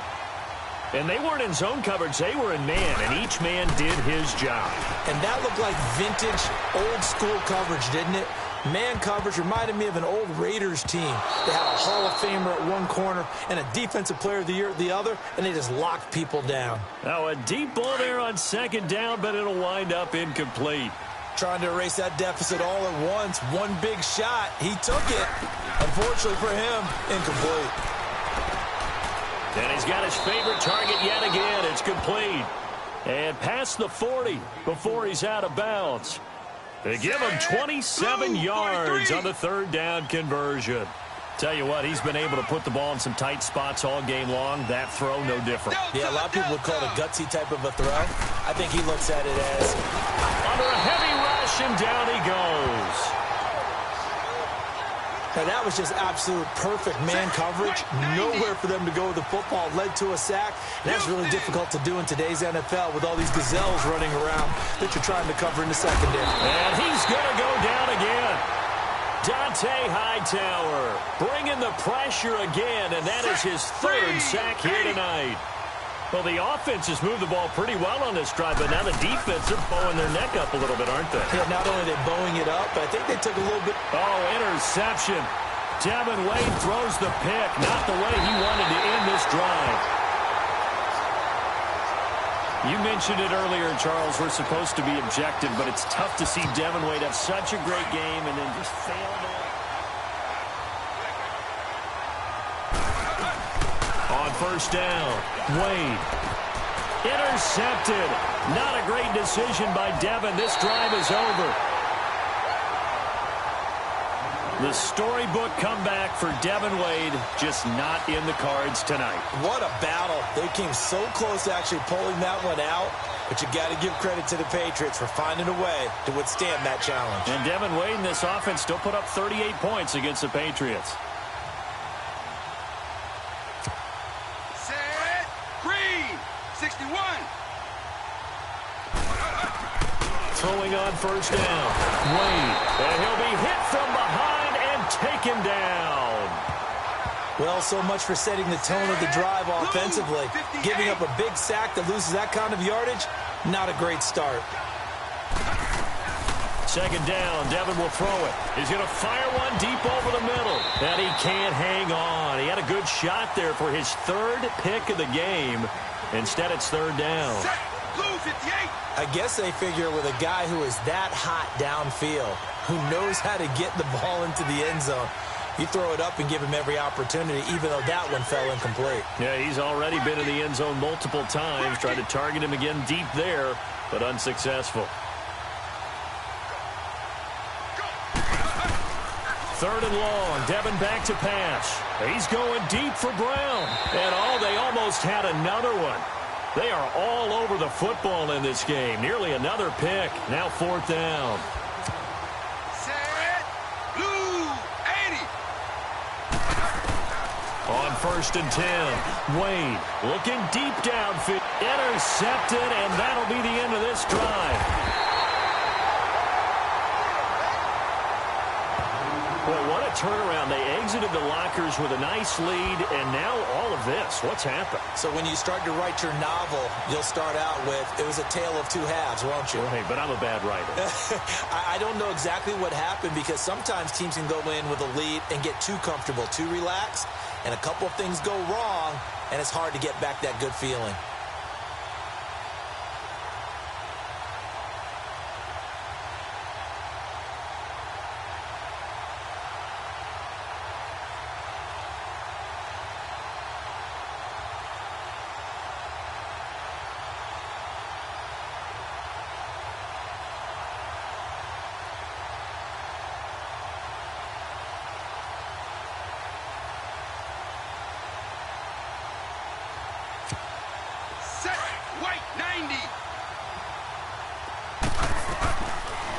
And they weren't in zone coverage. They were in man, and each man did his job. And that looked like vintage, old-school coverage, didn't it? Man coverage reminded me of an old Raiders team. They had a Hall of Famer at one corner and a Defensive Player of the Year at the other, and they just locked people down. Now a deep ball there on second down, but it'll wind up incomplete. Trying to erase that deficit all at once. One big shot. He took it. Unfortunately for him, incomplete. And he's got his favorite target yet again. It's complete. And past the 40 before he's out of bounds. They give him 27 yards on the third down conversion. Tell you what, he's been able to put the ball in some tight spots all game long. That throw, no different. Yeah, a lot of people would call it a gutsy type of a throw. I think he looks at it as under a heavy rush, and down he goes. Now, that was just absolute perfect man coverage. Nowhere for them to go with the football. Led to a sack. And that's really difficult to do in today's NFL with all these gazelles running around that you're trying to cover in the secondary. And he's going to go down again. Dante Hightower bringing the pressure again, and that is his third sack here tonight. Well, the offense has moved the ball pretty well on this drive, but now the defense are bowing their neck up a little bit, aren't they? Yeah, not only are they bowing it up, but I think they took a little bit. Oh, interception. Devin Wade throws the pick, not the way he wanted to end this drive. You mentioned it earlier, Charles. We're supposed to be objective, but it's tough to see Devin Wade have such a great game and then just fail there. On first down, Wade. Intercepted. Not a great decision by Devin. This drive is over. The storybook comeback for Devin Wade, just not in the cards tonight. What a battle. They came so close to actually pulling that one out, but you got to give credit to the Patriots for finding a way to withstand that challenge. And Devin Wade in this offense still put up 38 points against the Patriots. Set, green, 61. Throwing on first down, Wade, and he'll be hit from behind. Take him down. Well, so much for setting the tone of the drive offensively. Giving up a big sack that loses that kind of yardage, not a great start. Second down, Devin will throw it. He's going to fire one deep over the middle. And he can't hang on. He had a good shot there for his third pick of the game. Instead, it's third down. I guess they figure with a guy who is that hot downfield, who knows how to get the ball into the end zone, you throw it up and give him every opportunity, even though that one fell incomplete. Yeah, he's already been in the end zone multiple times. Tried to target him again deep there, but unsuccessful. Third and long, Devin back to pass. He's going deep for Brown. And they almost had another one. They are all over the football in this game. Nearly another pick. Now fourth down. Set, blue, 80. On first and 10, Wade looking deep downfield. Intercepted, and that'll be the end of this drive. Boy, what a turnaround. They exited the lockers with a nice lead, and now all of this. What's happened? So when you start to write your novel, you'll start out with, it was a tale of two halves, won't you? Hey, but I'm a bad writer. I don't know exactly what happened, because sometimes teams can go in with a lead and get too comfortable, too relaxed, and a couple of things go wrong, and it's hard to get back that good feeling.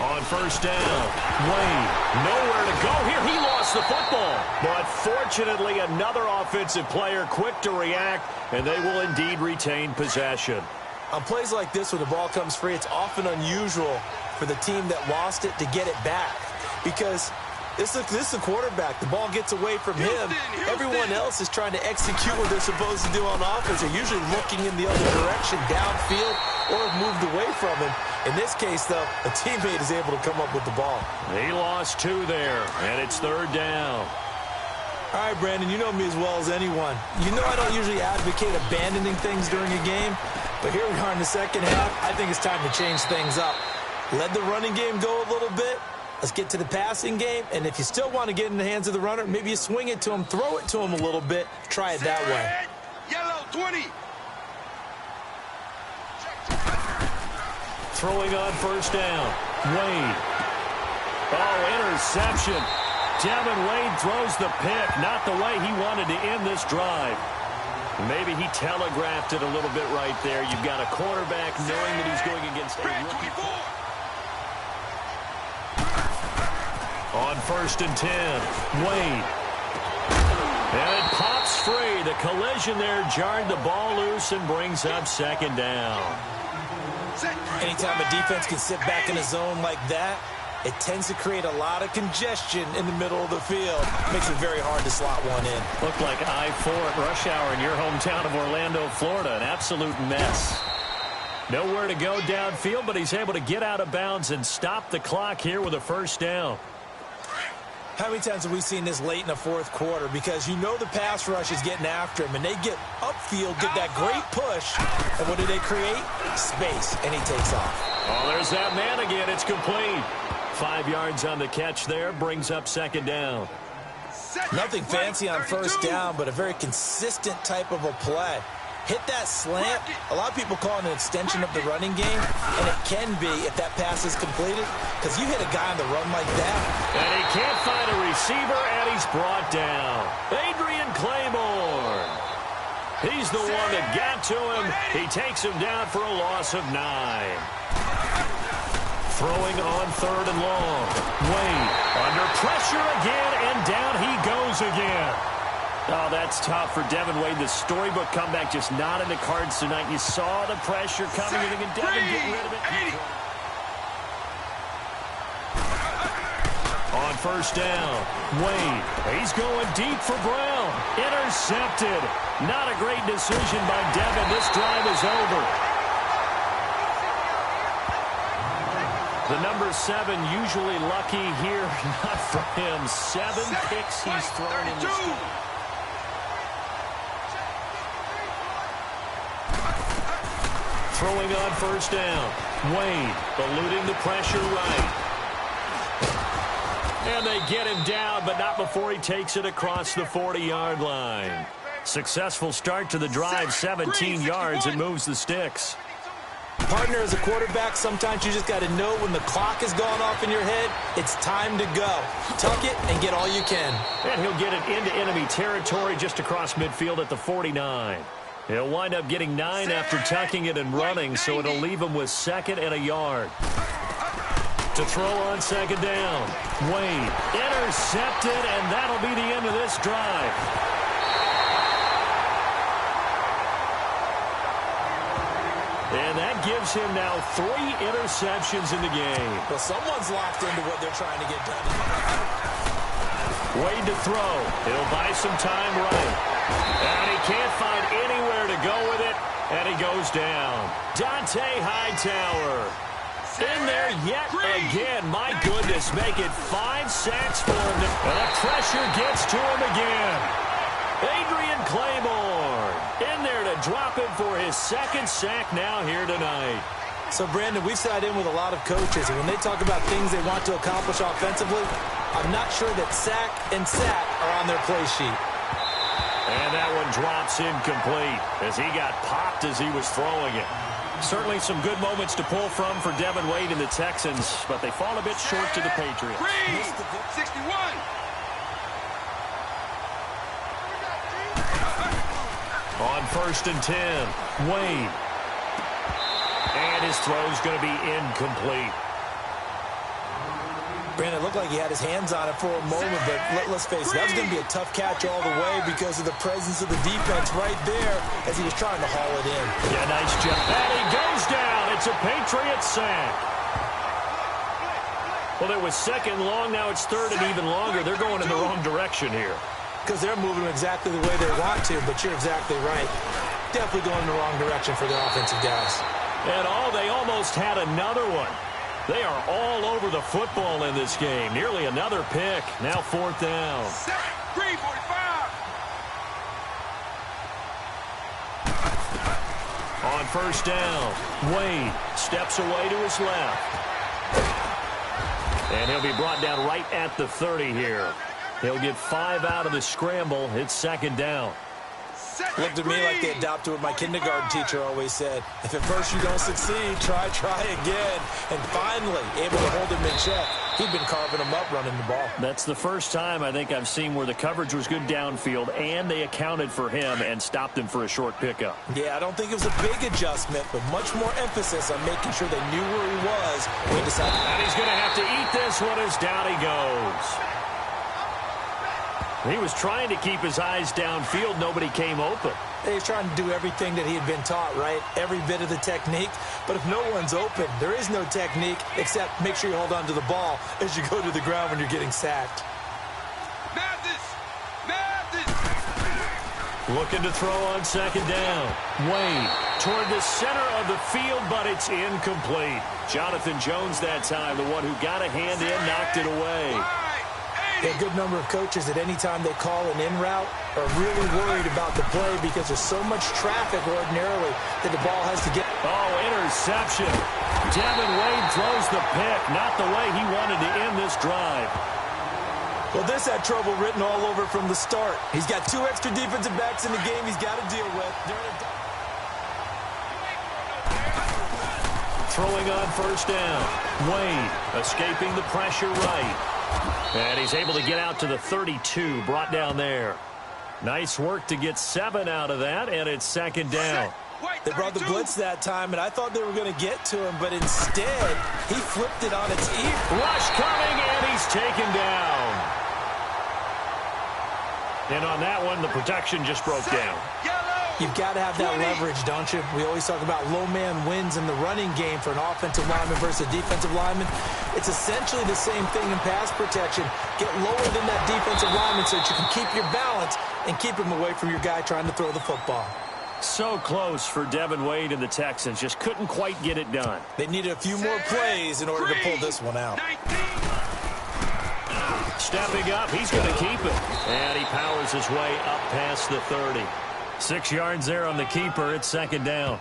On first down, Wade, nowhere to go here. He lost the football. But fortunately, another offensive player quick to react, and they will indeed retain possession. On plays like this, when the ball comes free, it's often unusual for the team that lost it to get it back. Because This is a quarterback. The ball gets away from him. Everyone else is trying to execute what they're supposed to do on offense. They're usually looking in the other direction, downfield, or have moved away from him. In this case, though, a teammate is able to come up with the ball. He lost 2 there, and it's 3rd down. All right, Brandon, you know me as well as anyone. You know I don't usually advocate abandoning things during a game, but here we are in the second half. I think it's time to change things up. Let the running game go a little bit. Let's get to the passing game, and if you still want to get in the hands of the runner, maybe you swing it to him, throw it to him a little bit, try it that way. Yellow 20. Throwing on 1st down. Wade. Oh, interception. Devin Wade throws the pick, not the way he wanted to end this drive. Maybe he telegraphed it a little bit right there. You've got a quarterback knowing that he's going against a rookie. On 1st and 10, Wade. And it pops free. The collision there jarred the ball loose and brings up 2nd down. Anytime a defense can sit back in a zone like that, it tends to create a lot of congestion in the middle of the field. Makes it very hard to slot one in. Looked like I-4 at rush hour in your hometown of Orlando, Florida. An absolute mess. Nowhere to go downfield, but he's able to get out of bounds and stop the clock here with a 1st down. How many times have we seen this late in the 4th quarter? Because you know the pass rush is getting after him, and they get upfield, get that great push, and what do they create? Space, and he takes off. Oh, there's that man again. It's complete. 5 yards on the catch there, brings up 2nd down. Nothing fancy on 1st down, but a very consistent type of a play. Hit that slant. A lot of people call it an extension of the running game, and it can be if that pass is completed, because you hit a guy on the run like that. And he can't find a receiver, and he's brought down. Adrian Claymore. He's the one that got to him. He takes him down for a loss of 9. Throwing on 3rd and long. Wade under pressure again, and down he goes again. Oh, that's tough for Devin Wade. The storybook comeback just not in the cards tonight. You saw the pressure coming. You're thinking, Devin, get rid of it. On 1st down, Wade. He's going deep for Brown. Intercepted. Not a great decision by Devin. This drive is over. The number 7 usually lucky here. Not for him. 7 picks he's thrown in this game. Throwing on 1st down. Wade eluding the pressure right. And they get him down, but not before he takes it across the 40-yard line. Successful start to the drive, 17 yards, and moves the sticks. Partner, as a quarterback, sometimes you just got to know when the clock is going off in your head, it's time to go. Tuck it and get all you can. And he'll get it into enemy territory just across midfield at the 49. He'll wind up getting 9 after tucking it and running, so it'll leave him with 2nd and a yard. To throw on 2nd down. Wade intercepted, and that'll be the end of this drive. And that gives him now 3 interceptions in the game. Well, someone's locked into what they're trying to get done. Wade to throw. He'll buy some time right. And he can't find anywhere to go with it, and he goes down. Dante Hightower in there yet again. My goodness, make it 5 sacks for him. And the pressure gets to him again. Adrian Claymore in there to drop him for his 2nd sack now here tonight. So, Brandon, we've sat in with a lot of coaches, and when they talk about things they want to accomplish offensively, I'm not sure that sack and sack are on their play sheet. And that one drops incomplete as he got popped as he was throwing it. Certainly some good moments to pull from for Devin Wade and the Texans, but they fall a bit short to the Patriots. 61. On 1st and 10, Wade. And his throw's going to be incomplete. Brandon, it looked like he had his hands on it for a moment, but let's face it, that was going to be a tough catch all the way because of the presence of the defense right there as he was trying to haul it in. Yeah, nice job. And he goes down. It's a Patriot sack. Well, it was second long. Now it's third and even longer. They're going in the wrong direction here. Because they're moving exactly the way they want to, but you're exactly right. Definitely going in the wrong direction for their offensive guys. And they almost had another one. They are all over the football in this game. Nearly another pick. Now fourth down. 3:45. On first down, Wade steps away to his left. And he'll be brought down right at the 30 here. He'll get 5 out of the scramble. It's second down. Looked to me like they adopted what my kindergarten teacher always said. If at first you don't succeed, try again. And finally, able to hold him in check. He'd been carving him up running the ball. That's the first time I think I've seen where the coverage was good downfield and they accounted for him and stopped him for a short pickup. Yeah, I don't think it was a big adjustment, but much more emphasis on making sure they knew where he was when he decided. And he's going to have to eat this one as down he goes. He was trying to keep his eyes downfield. Nobody came open. He's trying to do everything that he had been taught, right? Every bit of the technique. But if no one's open, there is no technique except make sure you hold on to the ball as you go to the ground when you're getting sacked. Looking to throw on second down. Wade toward the center of the field, but it's incomplete. Jonathan Jones that time, the one who got a hand in, knocked it away. A good number of coaches at any time they call an in route are really worried about the play because there's so much traffic ordinarily that the ball has to get. Oh, interception. Devin Wade throws the pick, not the way he wanted to end this drive. Well, this had trouble written all over from the start. He's got 2 extra defensive backs in the game he's got to deal with. Throwing on first down. Wade escaping the pressure right. And he's able to get out to the 32, brought down there. Nice work to get 7 out of that, and it's second down. They brought the blitz that time, and I thought they were going to get to him, but instead, he flipped it on its ear. Rush coming, and he's taken down. And on that one, the protection just broke down. You've got to have that leverage, don't you? We always talk about low man wins in the running game for an offensive lineman versus a defensive lineman. It's essentially the same thing in pass protection. Get lower than that defensive lineman so that you can keep your balance and keep him away from your guy trying to throw the football. So close for Devin Wade and the Texans. Just couldn't quite get it done. They needed a few more plays in order to pull this one out. Stepping up, he's going to keep it. And he powers his way up past the 30. 6 yards there on the keeper. It's second down.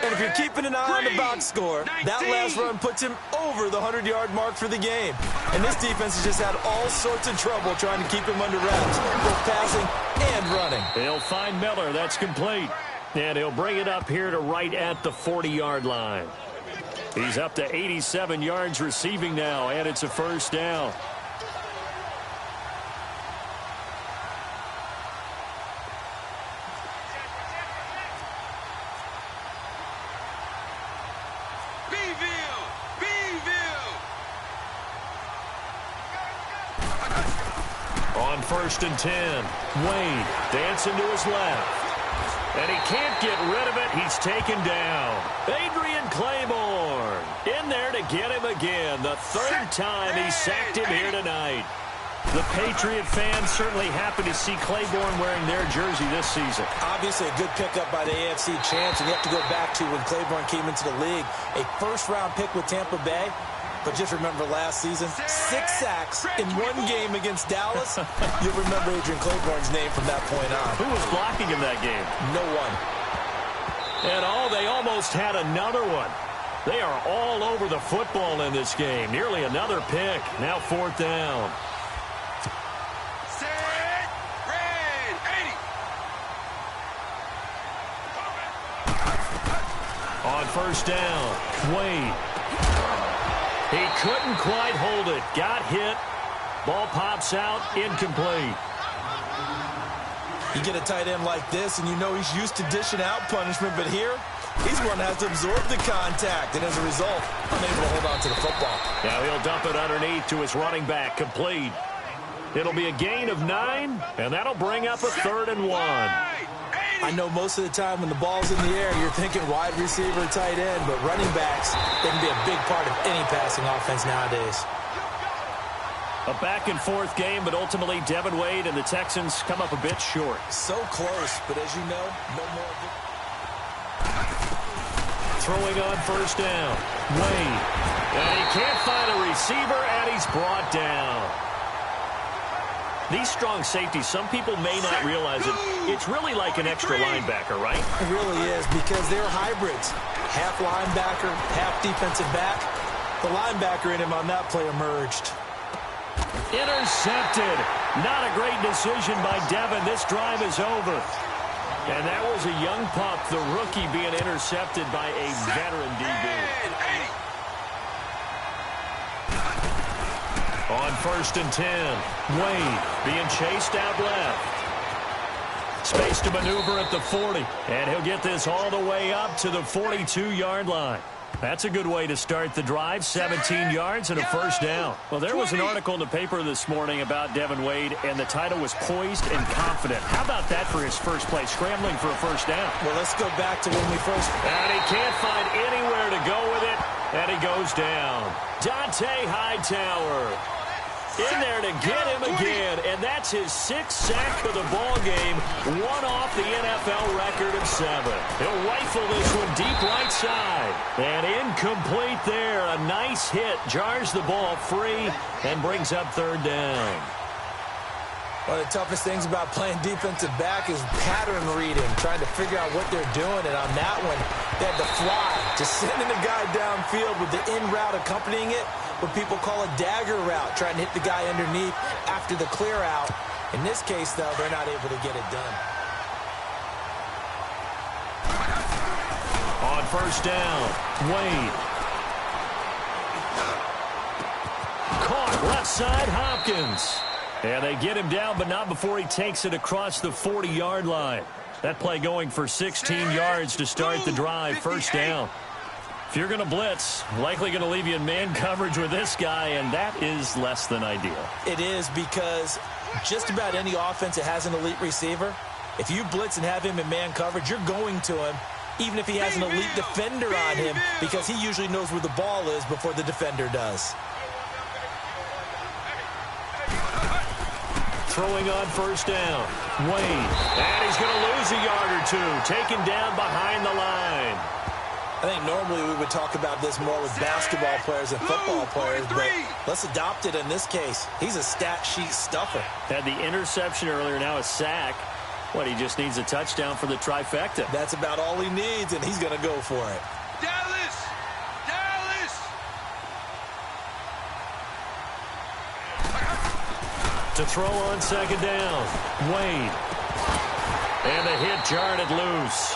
And if you're keeping an eye on the box score, that last run puts him over the 100-yard mark for the game. And this defense has just had all sorts of trouble trying to keep him under wraps, both passing and running. He'll find Miller. That's complete. And he'll bring it up here to right at the 40-yard line. He's up to 87 yards receiving now, and it's a first down. On first and 10, Wade dancing to his left. And he can't get rid of it. He's taken down. Adrian Claiborne in there to get him again. The 3rd time he sacked him here tonight. The Patriot fans certainly happy to see Claiborne wearing their jersey this season. Obviously a good pickup by the AFC champs, and you have to go back to when Claiborne came into the league. A first-round pick with Tampa Bay. But just remember last season, 6 sacks in 1 game against Dallas. You'll remember Adrian Claiborne's name from that point on. Who was blocking in that game? No one. And they almost had another one. They are all over the football in this game. Nearly another pick. Now 4th down. On first down, Wade. He couldn't quite hold it. Got hit. Ball pops out. Incomplete. You get a tight end like this, and you know he's used to dishing out punishment, but here, he's going to have to absorb the contact, and as a result, unable to hold on to the football. Now he'll dump it underneath to his running back. Complete. It'll be a gain of 9, and that'll bring up a 3rd and 1. I know most of the time when the ball's in the air, you're thinking wide receiver, tight end, but running backs, they can be a big part of any passing offense nowadays. A back-and-forth game, but ultimately Devin Wade and the Texans come up a bit short. So close, but as you know, no more. Throwing on first down. Wade. And he can't find a receiver, and he's brought down. These strong safeties, some people may not realize it. It's really like an extra linebacker, right? It really is, because they're hybrids. Half linebacker, half defensive back. The linebacker in him on that play emerged. Intercepted. Not a great decision by Devin. This drive is over. And that was a young pup, the rookie, being intercepted by a veteran DB. On 1st and 10, Wade being chased out left. Space to maneuver at the 40. And he'll get this all the way up to the 42-yard line. That's a good way to start the drive, 17 yards and a first down. Well, there was an article in the paper this morning about Devin Wade, and the title was Poised and Confident. How about that for his first play, scrambling for a first down? Well, let's go back to when we first... And he can't find anywhere to go with it, and he goes down. Dante Hightower in there to get him again, and that's his 6th sack of the ball game, one off the NFL record of 7. He'll rifle this one deep right side, and incomplete there. A nice hit, jars the ball free, and brings up 3rd down. One of the toughest things about playing defensive back is pattern reading, trying to figure out what they're doing, and on that one, they had to fly, just sending the guy downfield with the in route accompanying it, what people call a dagger route, trying to hit the guy underneath after the clear out. In this case, though, they're not able to get it done. On 1st down, Wade. Caught left side, Hopkins. And they get him down, but not before he takes it across the 40-yard line. That play going for 16 yards to start the drive, 1st down. If you're going to blitz, likely going to leave you in man coverage with this guy, and that is less than ideal. It is, because just about any offense that has an elite receiver, if you blitz and have him in man coverage, you're going to him, even if he has an elite defender on him, because he usually knows where the ball is before the defender does. Throwing on 1st down, Wade. And he's going to lose a yard or two, taken down behind the line. I think normally we would talk about this more with basketball players and football players, but let's adopt it in this case. He's a stat sheet stuffer. Had the interception earlier, now a sack. What, he just needs a touchdown for the trifecta. That's about all he needs, and he's going to go for it. Dallas! Dallas! To throw on 2nd down, Wade. And the hit jarred it loose.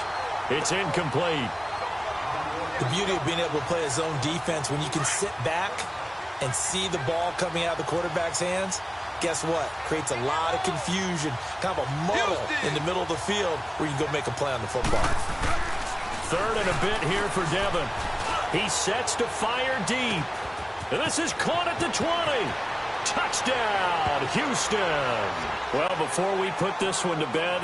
It's incomplete. The beauty of being able to play a zone defense, when you can sit back and see the ball coming out of the quarterback's hands, guess what? Creates a lot of confusion, kind of a muddle in the middle of the field where you can go make a play on the football. 3rd and a bit here for Devin. He sets to fire deep. And this is caught at the 20. Touchdown, Houston. Well, before we put this one to bed,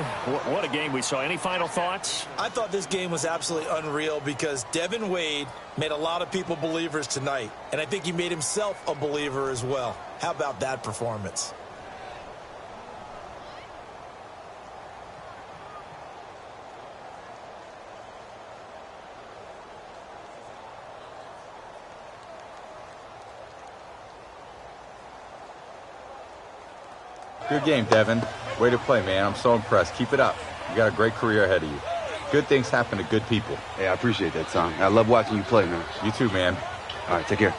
what a game we saw. Any final thoughts? I thought this game was absolutely unreal because Devin Wade made a lot of people believers tonight, and I think he made himself a believer as well. How about that performance? Good game, Devin. Way to play, man. I'm so impressed. Keep it up. You got a great career ahead of you. Good things happen to good people. Hey, I appreciate that, Tom. I love watching you play, man. You too, man. All right, take care.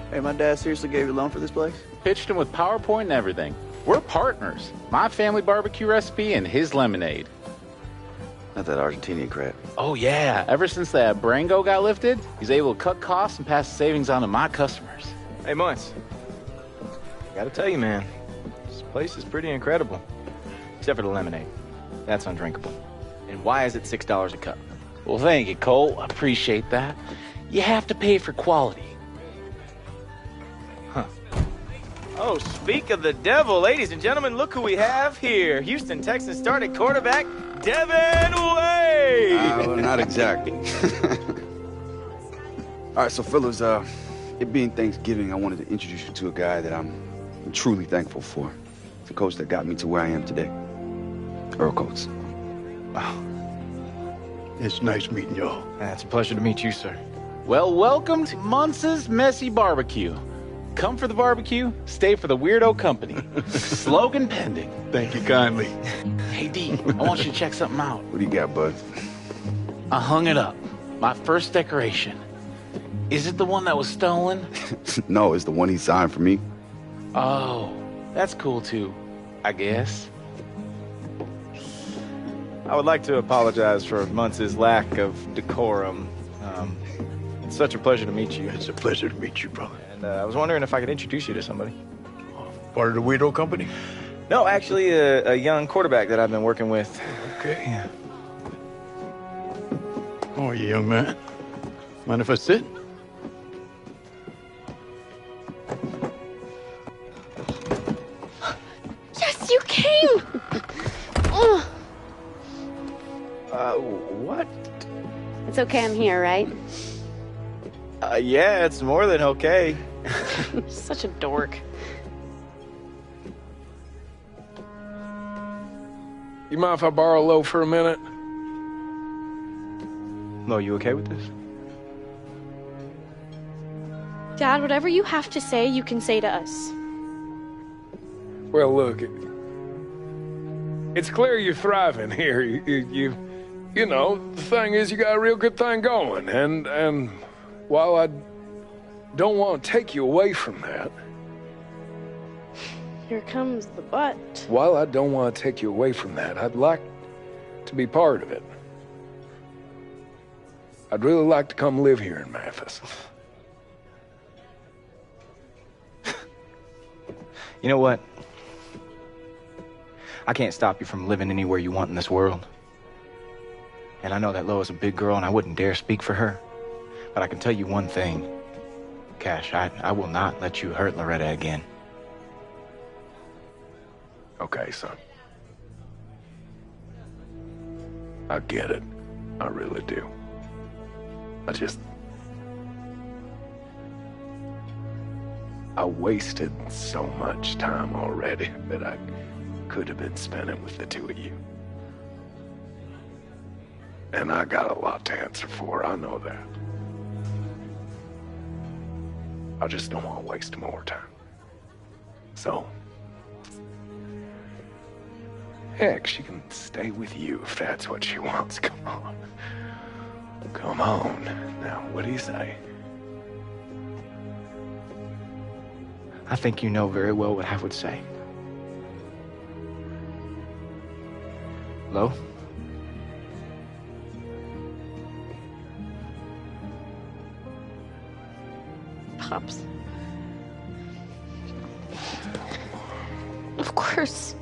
Hey, my dad seriously gave you a loan for this place? Pitched him with PowerPoint and everything. We're partners. My family barbecue recipe and his lemonade. Not that Argentinian crap. Oh, yeah. Ever since that Brango got lifted, he's able to cut costs and pass the savings on to my customers. Hey, Moise. Gotta tell you, man, this place is pretty incredible. Except for the lemonade. That's undrinkable. And why is it $6 a cup? Well, thank you, Cole. I appreciate that. You have to pay for quality. Oh, speak of the devil, ladies and gentlemen, look who we have here. Houston Texans starting quarterback, Devin Wade. Well, not exactly. All right, so fellas, it being Thanksgiving, I wanted to introduce you to a guy that I'm truly thankful for. The coach that got me to where I am today. Earl Coates. Wow. It's nice meeting y'all. It's a pleasure to meet you, sir. Well, welcome to Munce's Messy Barbecue. Come for the barbecue, stay for the weirdo company. Slogan pending. Thank you kindly. Hey, D, I want you to check something out. What do you got, bud? I hung it up. My first decoration. Is it the one that was stolen? No, it's the one he signed for me. Oh, that's cool too, I guess. I would like to apologize for Munce's lack of decorum. It's such a pleasure to meet you. It's a pleasure to meet you, brother. And I was wondering if I could introduce you to somebody. Part of the Weirdo Company? No, actually, a young quarterback that I've been working with. Okay. Yeah. How are you, young man? Mind if I sit? Yes, you came! What? It's okay, I'm here, right? Yeah, it's more than okay. Such a dork. You mind if I borrow Lo for a minute? Lo, you okay with this? Dad, whatever you have to say, you can say to us. Well, look, it's clear you're thriving here. You know, the thing is, you got a real good thing going, and while I don't want to take you away from that, Here comes the butt. while I don't want to take you away from that, I'd like to be part of it. I'd really like to come live here in Memphis. You know what? I can't stop you from living anywhere you want in this world. And I know that Lo is a big girl, and I wouldn't dare speak for her. But I can tell you one thing. Cash, I will not let you hurt Loretta again. Okay, son. I get it. I really do. I wasted so much time already that I could have been spending with the two of you. And I got a lot to answer for, I know that. I just don't want to waste more time. So, heck, she can stay with you if that's what she wants. Come on. Come on. Now, what do you say? I think you know very well what I would say. Lo? Pops. Of course.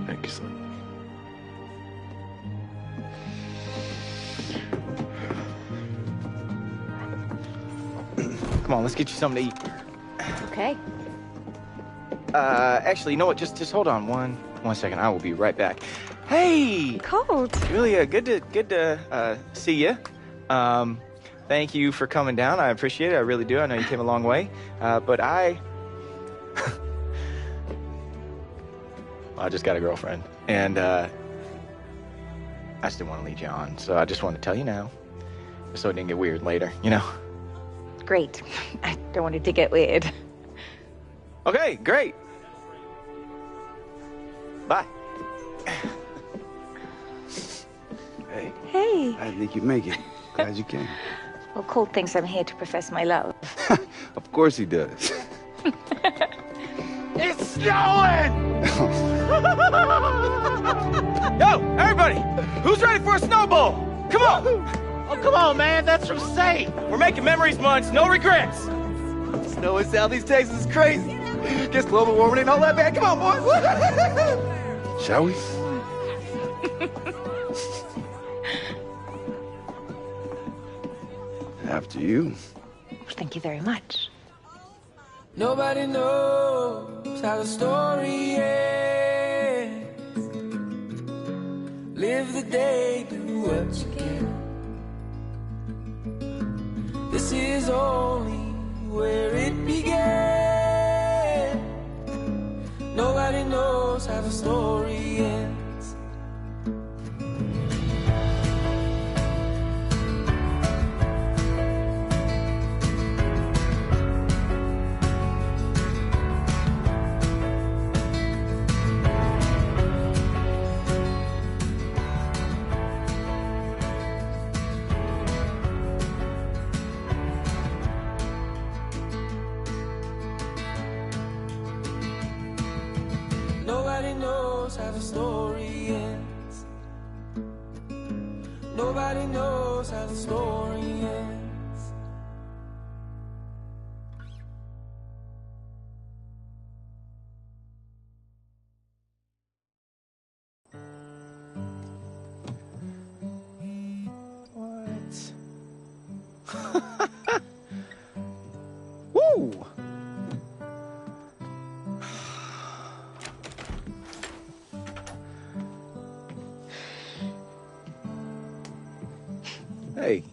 Thank you, son. Come on, let's get you something to eat. Okay. Actually, you know what? Just hold on one second. I will be right back. Hey, Colt. Julia, good to see you. Thank you for coming down. I appreciate it. I really do. I know you came a long way. But I just got a girlfriend, and I just didn't want to lead you on. So I just wanted to tell you now, so it didn't get weird later. You know. Great. I don't want it to get weird. Okay, great. Bye. Hey. Hey. I didn't think you'd make it. Glad you came. Well, Colt thinks I'm here to profess my love. Of course he does. It's snowing! Yo, everybody! Who's ready for a snowball? Come on! Oh, come on, man. That's from Saint. We're making memories, Munch. No regrets. Snow in Southeast Texas is crazy. Guess global warming ain't all that bad. Come on, boys. Shall we? After you. Thank you very much. Nobody knows how the story ends. Live the day, do what you can. This is only where it began. Nobody knows how the story ends. Nobody knows how the story ends. Nobody knows how the story ends. Woo! Hey.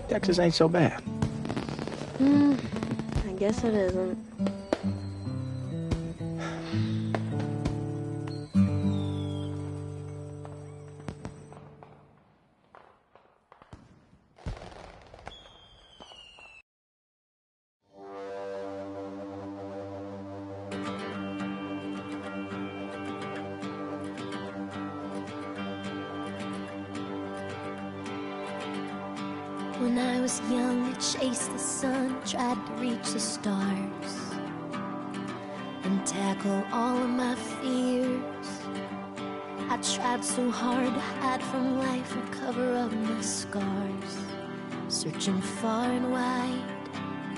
Texas ain't so bad. I guess it isn't. When I was young, I chased the sun, tried to reach the stars and tackle all of my fears. I tried so hard to hide from life and cover up my scars, searching far and wide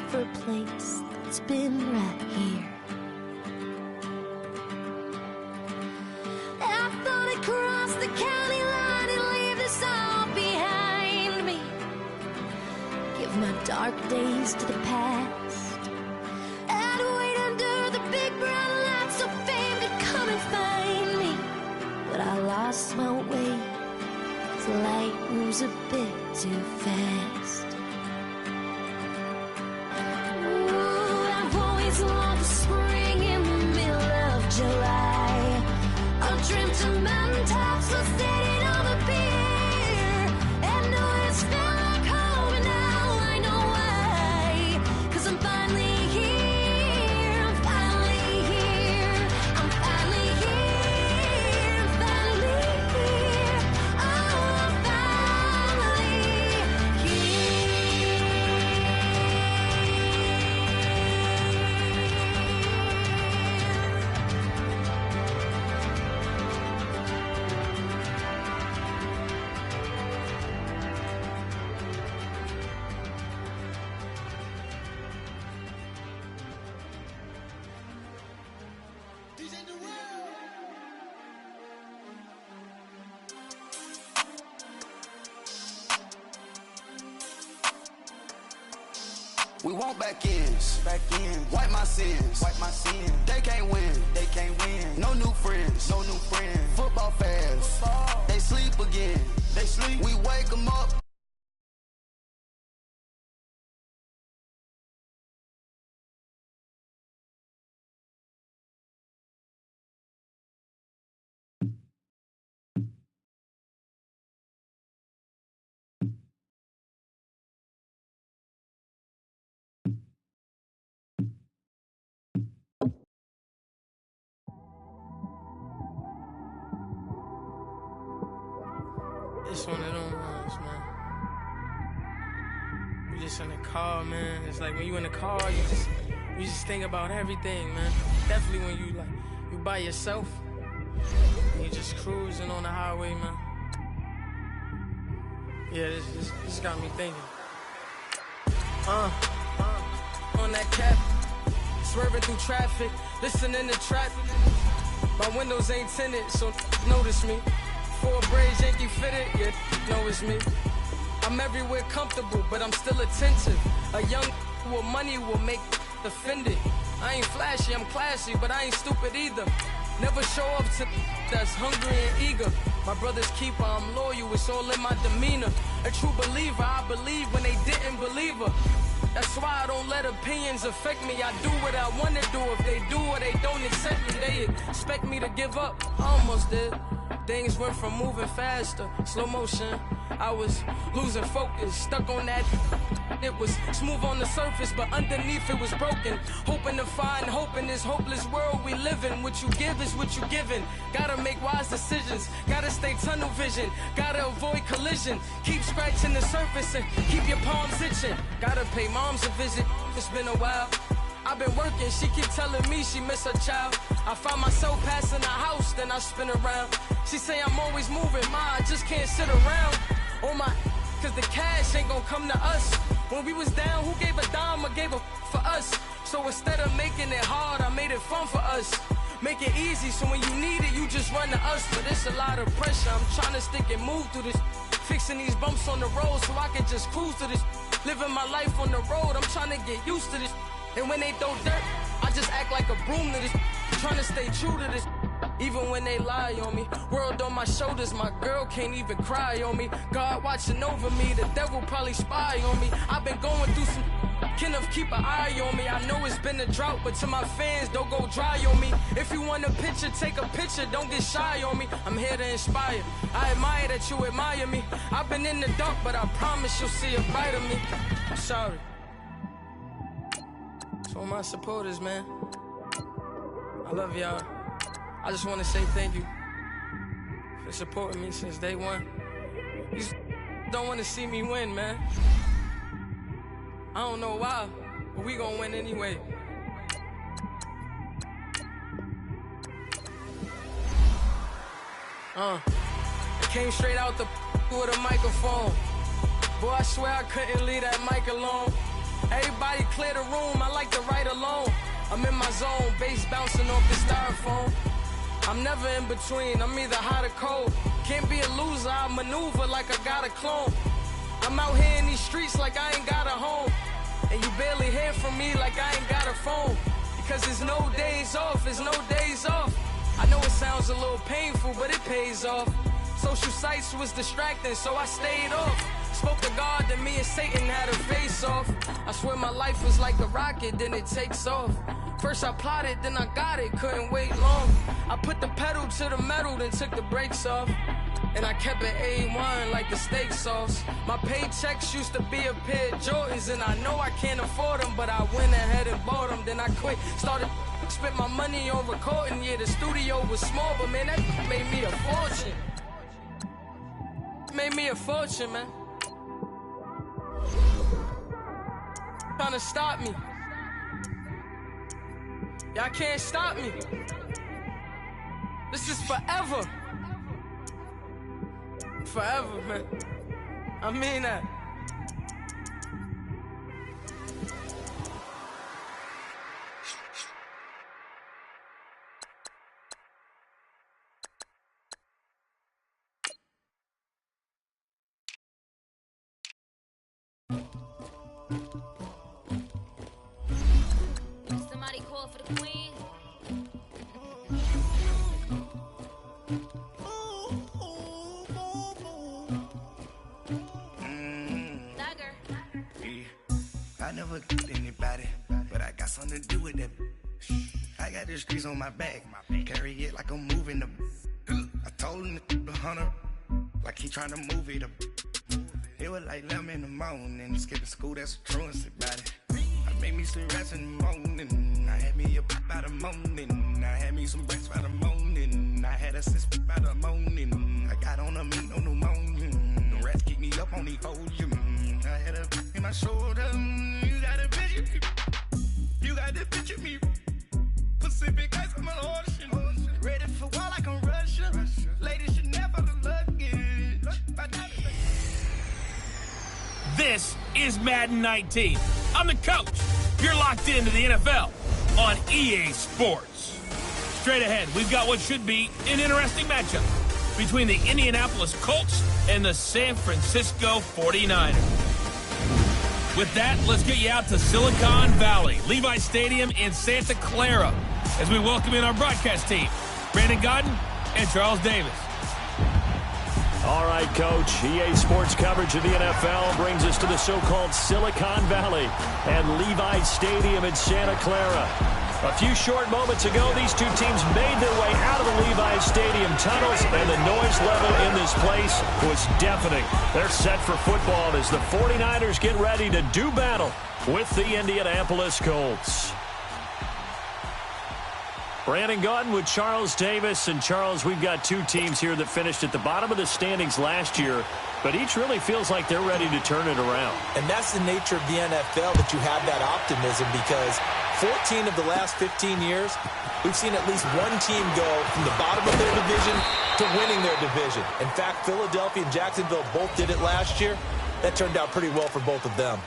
for a place that's been right here. I thought I'd cross the county line and leave this all behind me, give my dark days to the past. I'd wait under the big brown lights so fame could come and find me, but I lost my way as the light moves a bit too fast. Ooh, I've always loved the spring in the middle of July. I've dreamt of mountaintops so sitting on the pier, and know it's felt like home, and now I know why. 'Cause I'm finally here, I'm finally here, I'm finally here, I'm finally here, oh, I'm finally We want back ends, wipe my sins, They can't win, No new friends, Football fans, they sleep again, We wake them up. It's one of them ones, man. You just in the car, man. It's like when you in the car, you just think about everything, man. Definitely when you by yourself, and you just cruising on the highway, man. Yeah, this got me thinking. On that cap, Swerving through traffic, listening to trap. My windows ain't tinted, so notice me. 4 braids, Yankee fitted, yeah, know it's me. I'm everywhere comfortable, but I'm still attentive. A young with money will make offended. I ain't flashy, I'm classy, but I ain't stupid either. Never show up to that's hungry and eager. My brother's keeper, I'm loyal, it's all in my demeanor. A true believer, I believe when they didn't believe her. That's why I don't let opinions affect me. I do what I want to do. If they do or they don't accept me, they expect me to give up. I almost did. Things went from moving faster, slow motion. I was losing focus, stuck on that. It was smooth on the surface, but underneath it was broken. Hoping to find hope in this hopeless world we live in. What you give is what you given. Gotta make wise decisions. Gotta stay tunnel vision. Gotta avoid collision. Keep scratching the surface and keep your palms itching. Gotta pay moms a visit. It's been a while. I've been working, she keep telling me she miss her child. I find myself passing the house, then I spin around. She say I'm always moving, I just can't sit around. Oh my, cause the cash ain't gonna come to us. When we was down, who gave a dime or gave a for us? So instead of making it hard, I made it fun for us. Make it easy, so when you need it, you just run to us. But it's a lot of pressure, I'm trying to stick and move through this. Fixing these bumps on the road so I can just cruise to this. Living my life on the road, I'm trying to get used to this. And when they throw dirt, I just act like a broom to this. Trying to stay true to this. Even when they lie on me. World on my shoulders, my girl can't even cry on me. God watching over me, the devil probably spy on me. I've been going through some Kenneth, keep an eye on me. I know it's been a drought, but to my fans, don't go dry on me. If you want a picture, take a picture, don't get shy on me. I'm here to inspire. I admire that you admire me. I've been in the dark, but I promise you'll see a brighter me. I'm sorry. To all my supporters, man, I love y'all. I just want to say thank you for supporting me since day one. You just don't want to see me win, man. I don't know why, but we gonna win anyway. I came straight out the with a microphone. Boy, I swear I couldn't leave that mic alone. Everybody clear the room, I like to write alone. I'm in my zone, bass bouncing off the styrofoam. I'm never in between, I'm either hot or cold. Can't be a loser, I maneuver like I got a clone. I'm out here in these streets like I ain't got a home. And you barely hear from me like I ain't got a phone. Because there's no days off, there's no days off. I know it sounds a little painful, but it pays off. Social sites was distracting, so I stayed off. Spoke to God, then me and Satan had a face off. I swear my life was like a rocket, then it takes off. First I plotted, then I got it, couldn't wait long. I put the pedal to the metal, then took the brakes off. And I kept it A1 like the steak sauce. My paychecks used to be a pair of Jordans, and I know I can't afford them, but I went ahead and bought them. Then I quit, started, spent my money on recording. Yeah, the studio was small, but man, that made me a fortune. Made me a fortune, man. Trying to stop me. Y'all can't stop me. This is forever. Forever, man. I mean that. Somebody call for the queen. I never killed anybody, but I got something to do with that. I got the streets on my back, carry it like I'm moving the. I told him to 100, like he trying to move it up. It was like 11 in the morning, skipping school, that's a truancy about it. I made me some rats in the morning, I had me a pop by the morning, I had me some breaks by the morning, I had a sis by the morning, I got on a meat on the morning, the rats keep me up on the podium, I had a in my shoulder, you got a picture me, you got the picture me, Pacific ice on the ocean, ready for war like I'm Russia, ladies should never the luggage, This is Madden 19. I'm the coach. You're locked into the NFL. on EA Sports. Straight ahead, we've got what should be an interesting matchup between the Indianapolis Colts and the San Francisco 49ers. With that, let's get you out to Silicon Valley, Levi Stadium in Santa Clara, as we welcome in our broadcast team, Brandon Godden and Charles Davis. All right, Coach. EA Sports coverage of the NFL brings us to the so-called Silicon Valley and Levi Stadium in Santa Clara. A few short moments ago, these two teams made their way out of the Levi Stadium tunnels, and the noise level in this place was deafening. They're set for football as the 49ers get ready to do battle with the Indianapolis Colts. Brandon Godden with Charles Davis. And Charles, we've got two teams here that finished at the bottom of the standings last year, but each really feels like they're ready to turn it around. And that's the nature of the NFL, that you have that optimism, because 14 of the last 15 years, we've seen at least one team go from the bottom of their division to winning their division. In fact, Philadelphia and Jacksonville both did it last year. That turned out pretty well for both of them.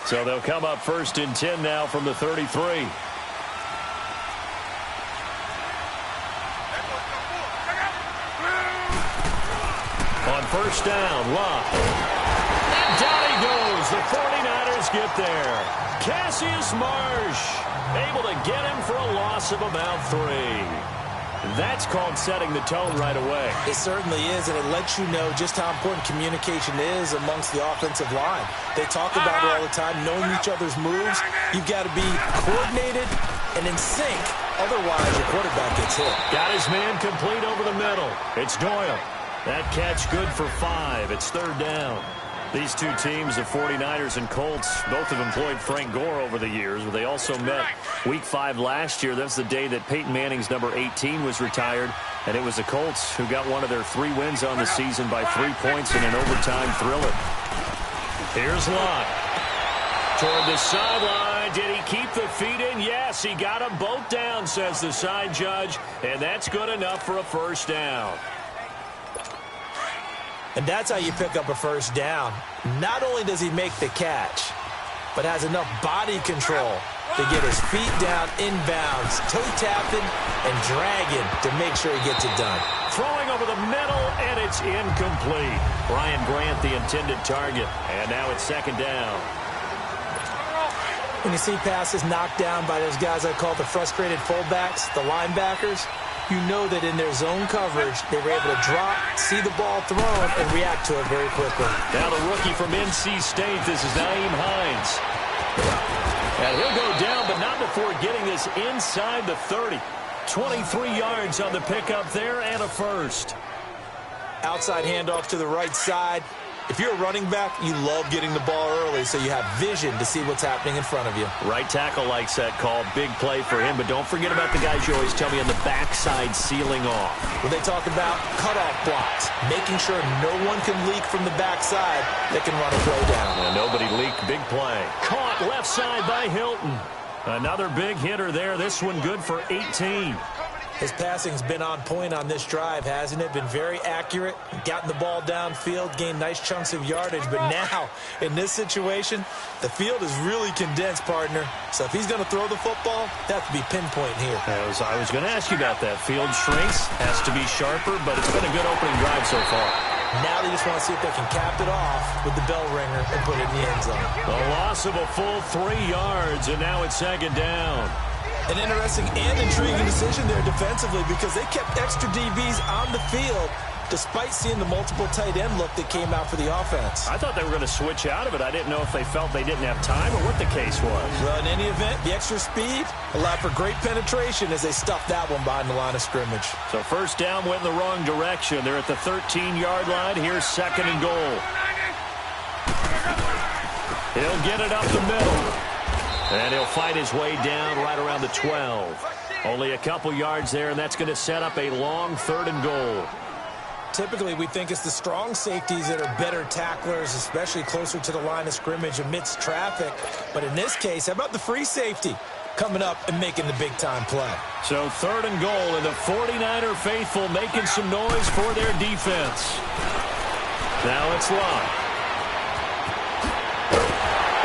So they'll come up 1st and 10 now from the 33. On 1st down, Love. And down he goes. The 49ers get there. Cassius Marsh able to get him for a loss of about 3. That's called setting the tone right away. It certainly is, and it lets you know just how important communication is amongst the offensive line. They talk about it all the time, knowing each other's moves. You've got to be coordinated and in sync. Otherwise, your quarterback gets hit. Got his man complete over the middle. It's Doyle. That catch good for 5. It's 3rd down. These two teams, the 49ers and Colts, both have employed Frank Gore over the years. They also met Week 5 last year. That's the day that Peyton Manning's number 18 was retired. And it was the Colts who got one of their 3 wins on the season by 3 points in an overtime thriller. Here's Lott. Toward the sideline. Did he keep the feet in? Yes, he got them both down, says the side judge. And that's good enough for a 1st down. And that's how you pick up a 1st down. Not only does he make the catch, but has enough body control to get his feet down inbounds, toe tapping and dragging to make sure he gets it done. Throwing over the middle, and it's incomplete. Brian Grant, the intended target. And now it's 2nd down. When you see passes knocked down by those guys I call the frustrated fullbacks, the linebackers, you know that in their zone coverage, they were able to drop, see the ball thrown, and react to it very quickly. Now the rookie from NC State, this is Nyheim Hines. And he'll go down, but not before getting this inside the 30. 23 yards on the pickup there, and a 1st. Outside handoff to the right side. If you're a running back, you love getting the ball early so you have vision to see what's happening in front of you. Right tackle likes that call. Big play for him, but don't forget about the guys you always tell me on the backside sealing off. When they talk about cutoff blocks, making sure no one can leak from the backside that can run a play down. And nobody leaked. Big play. Caught left side by Hilton. Another big hitter there. This one good for 18. His passing's been on point on this drive, hasn't it? Been very accurate, gotten the ball downfield, gained nice chunks of yardage. But now, in this situation, the field is really condensed, partner. So if he's going to throw the football, that has to be pinpoint here. I was going to ask you about that. Field shrinks, has to be sharper, but it's been a good opening drive so far. Now they just want to see if they can cap it off with the bell ringer and put it in the end zone. A loss of a full 3 yards, and now it's 2nd down. An interesting and intriguing decision there defensively, because they kept extra DBs on the field despite seeing the multiple tight end look that came out for the offense. I thought they were going to switch out of it. I didn't know if they felt they didn't have time or what the case was. Well, in any event, the extra speed allowed for great penetration as they stuffed that one behind the line of scrimmage. So 1st down went in the wrong direction. They're at the 13-yard line. Here's 2nd and goal. He'll get it up the middle. And he'll fight his way down right around the 12. Only a couple yards there, and that's going to set up a long 3rd and goal. Typically, we think it's the strong safeties that are better tacklers, especially closer to the line of scrimmage amidst traffic. But in this case, how about the free safety coming up and making the big-time play? So 3rd and goal, and the 49er faithful making some noise for their defense. Now it's Lott.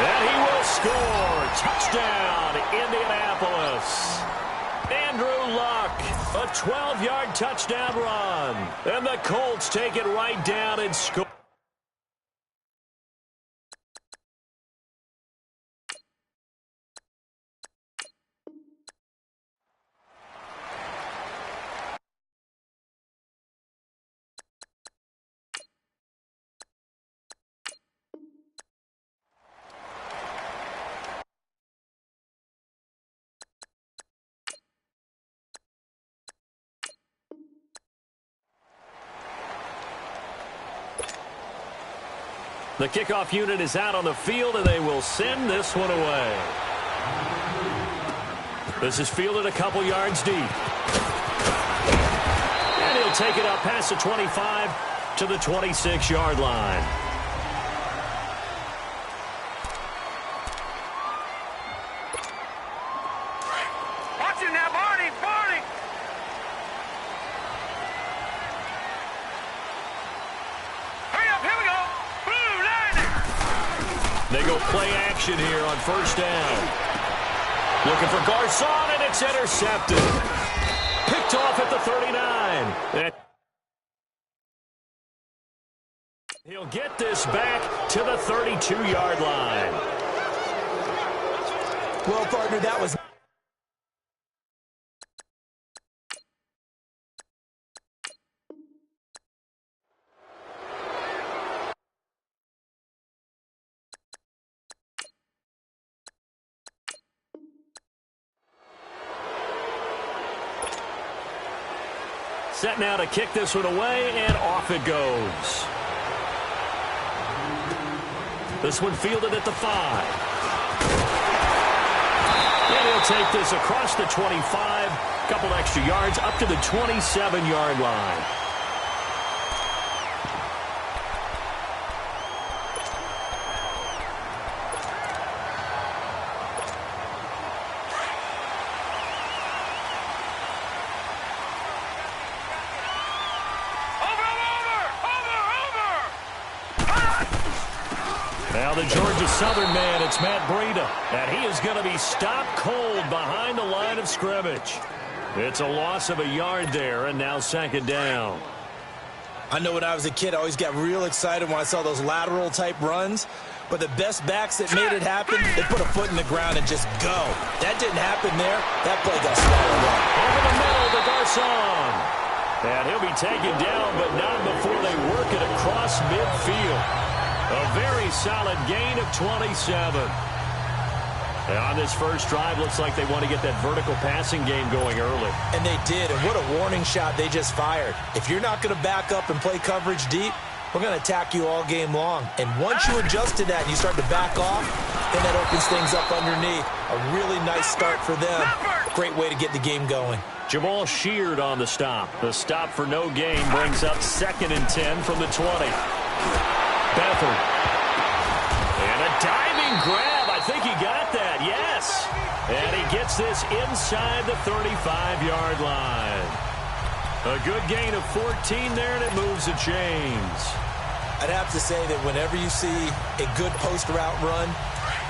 And he will score. Touchdown, Indianapolis. Andrew Luck, a 12-yard touchdown run. And the Colts take it right down and score. The kickoff unit is out on the field, and they will send this one away. This is fielded a couple yards deep. And he'll take it up past the 25 to the 26-yard line. Watch it now, Barney, Barney. Hurry up, here we go. Blue line. They go play action here on first down. Looking for Garcon, and it's intercepted. Picked off at the 39. He'll get this back to the 32-yard line. Well, partner, that was... Set now to kick this one away, and off it goes. This one fielded at the 5. And he'll take this across the 25, couple extra yards up to the 27-yard line. Now the Georgia Southern man, it's Matt Breida. And he is going to be stopped cold behind the line of scrimmage. It's a loss of a yard there, and now second down. I know when I was a kid, I always got real excited when I saw those lateral-type runs. But the best backs that made it happen, they put a foot in the ground and just go. That didn't happen there. That play got swallowed up. Over the middle to Garcon. And he'll be taken down, but not before they work it across midfield. A very solid gain of 27. And on this first drive, looks like they want to get that vertical passing game going early. And they did, and what a warning shot they just fired. If you're not going to back up and play coverage deep, we're going to attack you all game long. And once you adjust to that and you start to back off, then that opens things up underneath. A really nice start for them. Great way to get the game going. Jamal Sheard on the stop. The stop for no gain brings up 2nd and 10 from the 20. Beathard. And a diving grab. I think he got that. Yes. And he gets this inside the 35-yard line. A good gain of 14 there, and it moves the chains. I'd have to say that whenever you see a good post route run,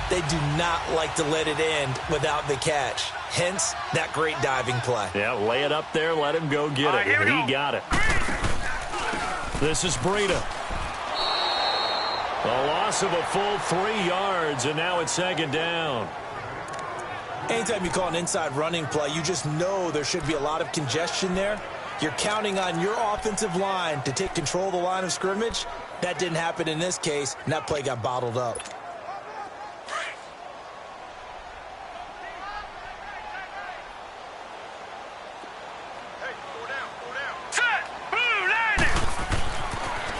they do not like to let it end without the catch. Hence, that great diving play. Yeah, lay it up there, let him go get it. And he got it. This is Breida. A loss of a full 3 yards, and now it's second down. Anytime you call an inside running play, you just know there should be a lot of congestion there. You're counting on your offensive line to take control of the line of scrimmage. That didn't happen in this case, and that play got bottled up.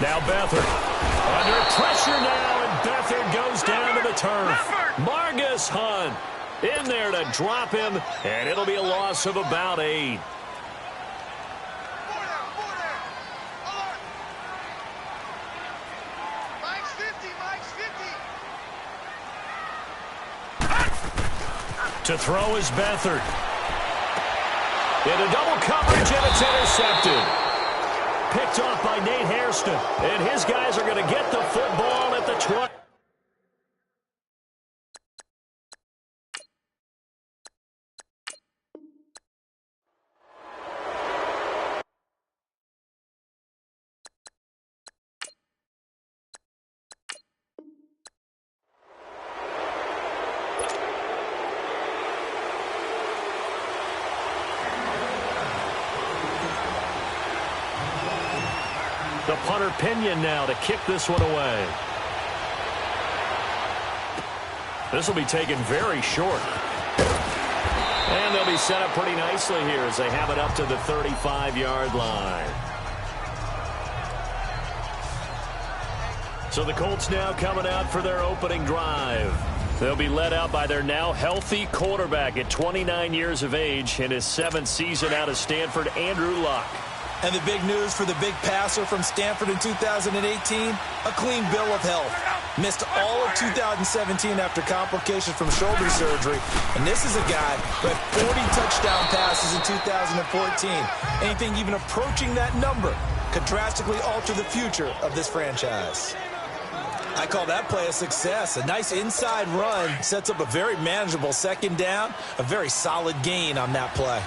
Now Beathard. Under pressure now, and Beathard goes down to the turf. Margus Hunt in there to drop him, and it'll be a loss of about 8. To throw is Beathard. Into double coverage, and it's intercepted. Picked off by Nate Hairston, and his guys are going to get the football at the 20. The punter Pinion now to kick this one away. This will be taken very short. And they'll be set up pretty nicely here as they have it up to the 35-yard line. So the Colts now coming out for their opening drive. They'll be led out by their now healthy quarterback at 29 years of age in his 7th season out of Stanford, Andrew Luck. And the big news for the big passer from Stanford in 2018, a clean bill of health. Missed all of 2017 after complications from shoulder surgery. And this is a guy who had 40 touchdown passes in 2014. Anything even approaching that number could drastically alter the future of this franchise. I call that play a success. A nice inside run sets up a very manageable second down. A very solid gain on that play.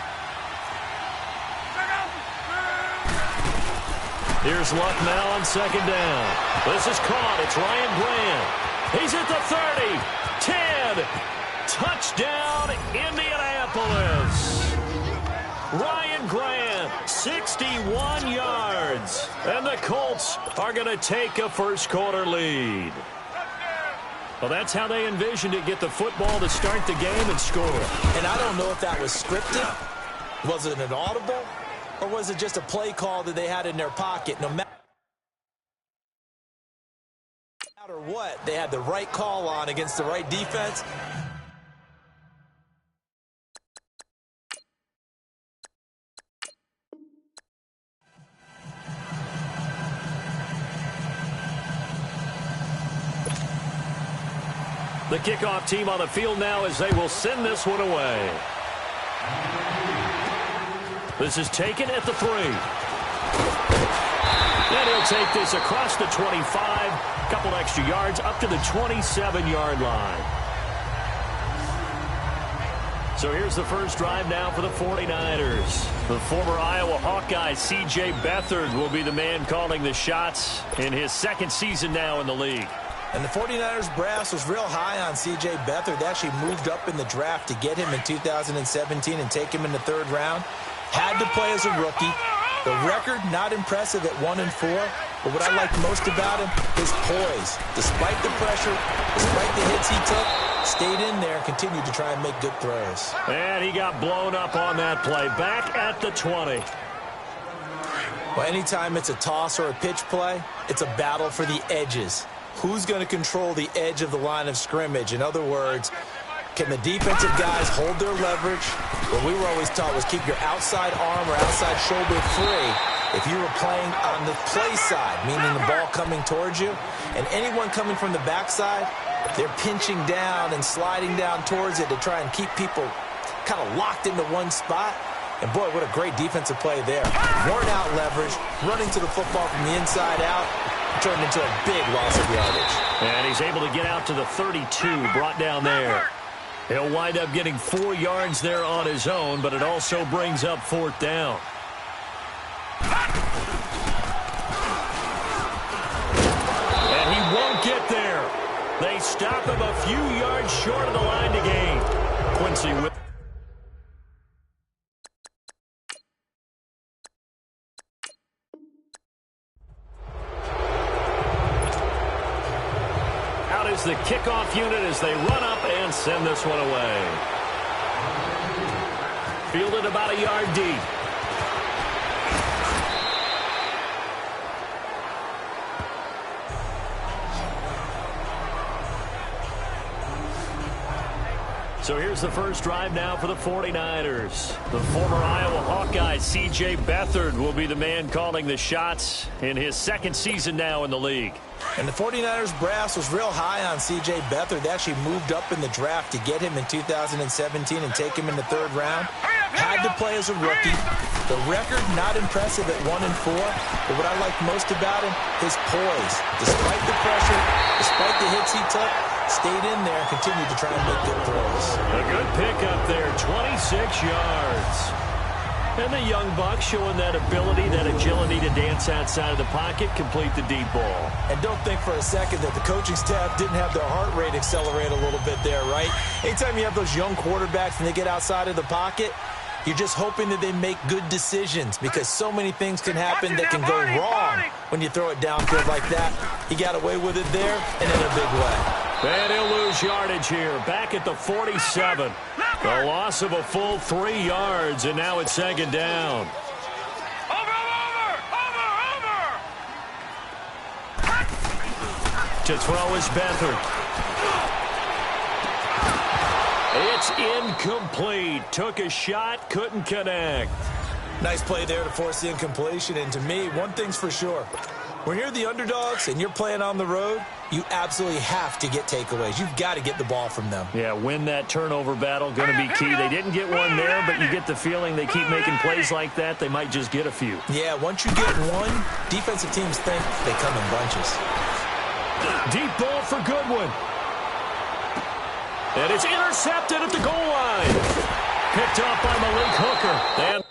Here's Luck now on second down. This is caught. It's Ryan Grant. He's at the 30, 10. Touchdown, Indianapolis. Ryan Grant, 61 yards. And the Colts are going to take a first-quarter lead. Well, that's how they envisioned it. Get the football to start the game and score. And I don't know if that was scripted. Was it an audible? Or was it just a play call that they had in their pocket? No matter what, they had the right call on against the right defense. The kickoff team on the field now as they will send this one away. This is taken at the 3. And he'll take this across the 25. Couple extra yards up to the 27-yard line. So here's the first drive now for the 49ers. The former Iowa Hawkeye C.J. Beathard will be the man calling the shots in his 2nd season now in the league. And the 49ers brass was real high on C.J. Beathard. They actually moved up in the draft to get him in 2017 and take him in the 3rd round. Had to play as a rookie. The record, not impressive at 1-4. But what I liked most about him, his poise. Despite the pressure, despite the hits he took, stayed in there and continued to try and make good throws. And he got blown up on that play. Back at the 20. Well, anytime it's a toss or a pitch play, it's a battle for the edges. Who's going to control the edge of the line of scrimmage? In other words, can the defensive guys hold their leverage? What we were always taught was keep your outside arm or outside shoulder free if you were playing on the play side, meaning the ball coming towards you. And anyone coming from the backside, they're pinching down and sliding down towards it to try and keep people kind of locked into one spot. And boy, what a great defensive play there. Worn out leverage, running to the football from the inside out, turned into a big loss of yardage. And he's able to get out to the 32, brought down there. He'll wind up getting 4 yards there on his own, but it also brings up 4th down. And he won't get there. They stop him a few yards short of the line to gain. Quincy with... the kickoff unit as they run up and send this one away. Fielded about a yard deep. So here's the first drive now for the 49ers. The former Iowa Hawkeye C.J. Beathard will be the man calling the shots in his 2nd season now in the league. And the 49ers brass was real high on C.J. Beathard. They actually moved up in the draft to get him in 2017 and take him in the 3rd round. Had to play as a rookie. The record, not impressive at 1-4. But what I liked most about him, his poise. Despite the pressure, despite the hits he took, stayed in there and continued to try and make good throws. A good pickup there, 26 yards. And the young buck showing that ability, that agility to dance outside of the pocket, complete the deep ball. And don't think for a second that the coaching staff didn't have their heart rate accelerate a little bit there, right? Anytime you have those young quarterbacks and they get outside of the pocket, You're just hoping that they make good decisions because so many things can happen that can go wrong when you throw it downfield like that. He got away with it there and in a big way. And he'll lose yardage here, back at the 47. The loss of a full 3 yards, and now it's second down. To throw is Beathard. It's incomplete. Took a shot, couldn't connect. Nice play there to force the incompletion. And to me, one thing's for sure. When you're the underdogs and you're playing on the road, you absolutely have to get takeaways. You've got to get the ball from them. Yeah, win that turnover battle, going to be key. They didn't get one there, but you get the feeling they keep making plays like that, they might just get a few. Yeah, once you get one, defensive teams think they come in bunches. Deep ball for Goodwin. And it's intercepted at the goal line. Picked up by Malik Hooker. And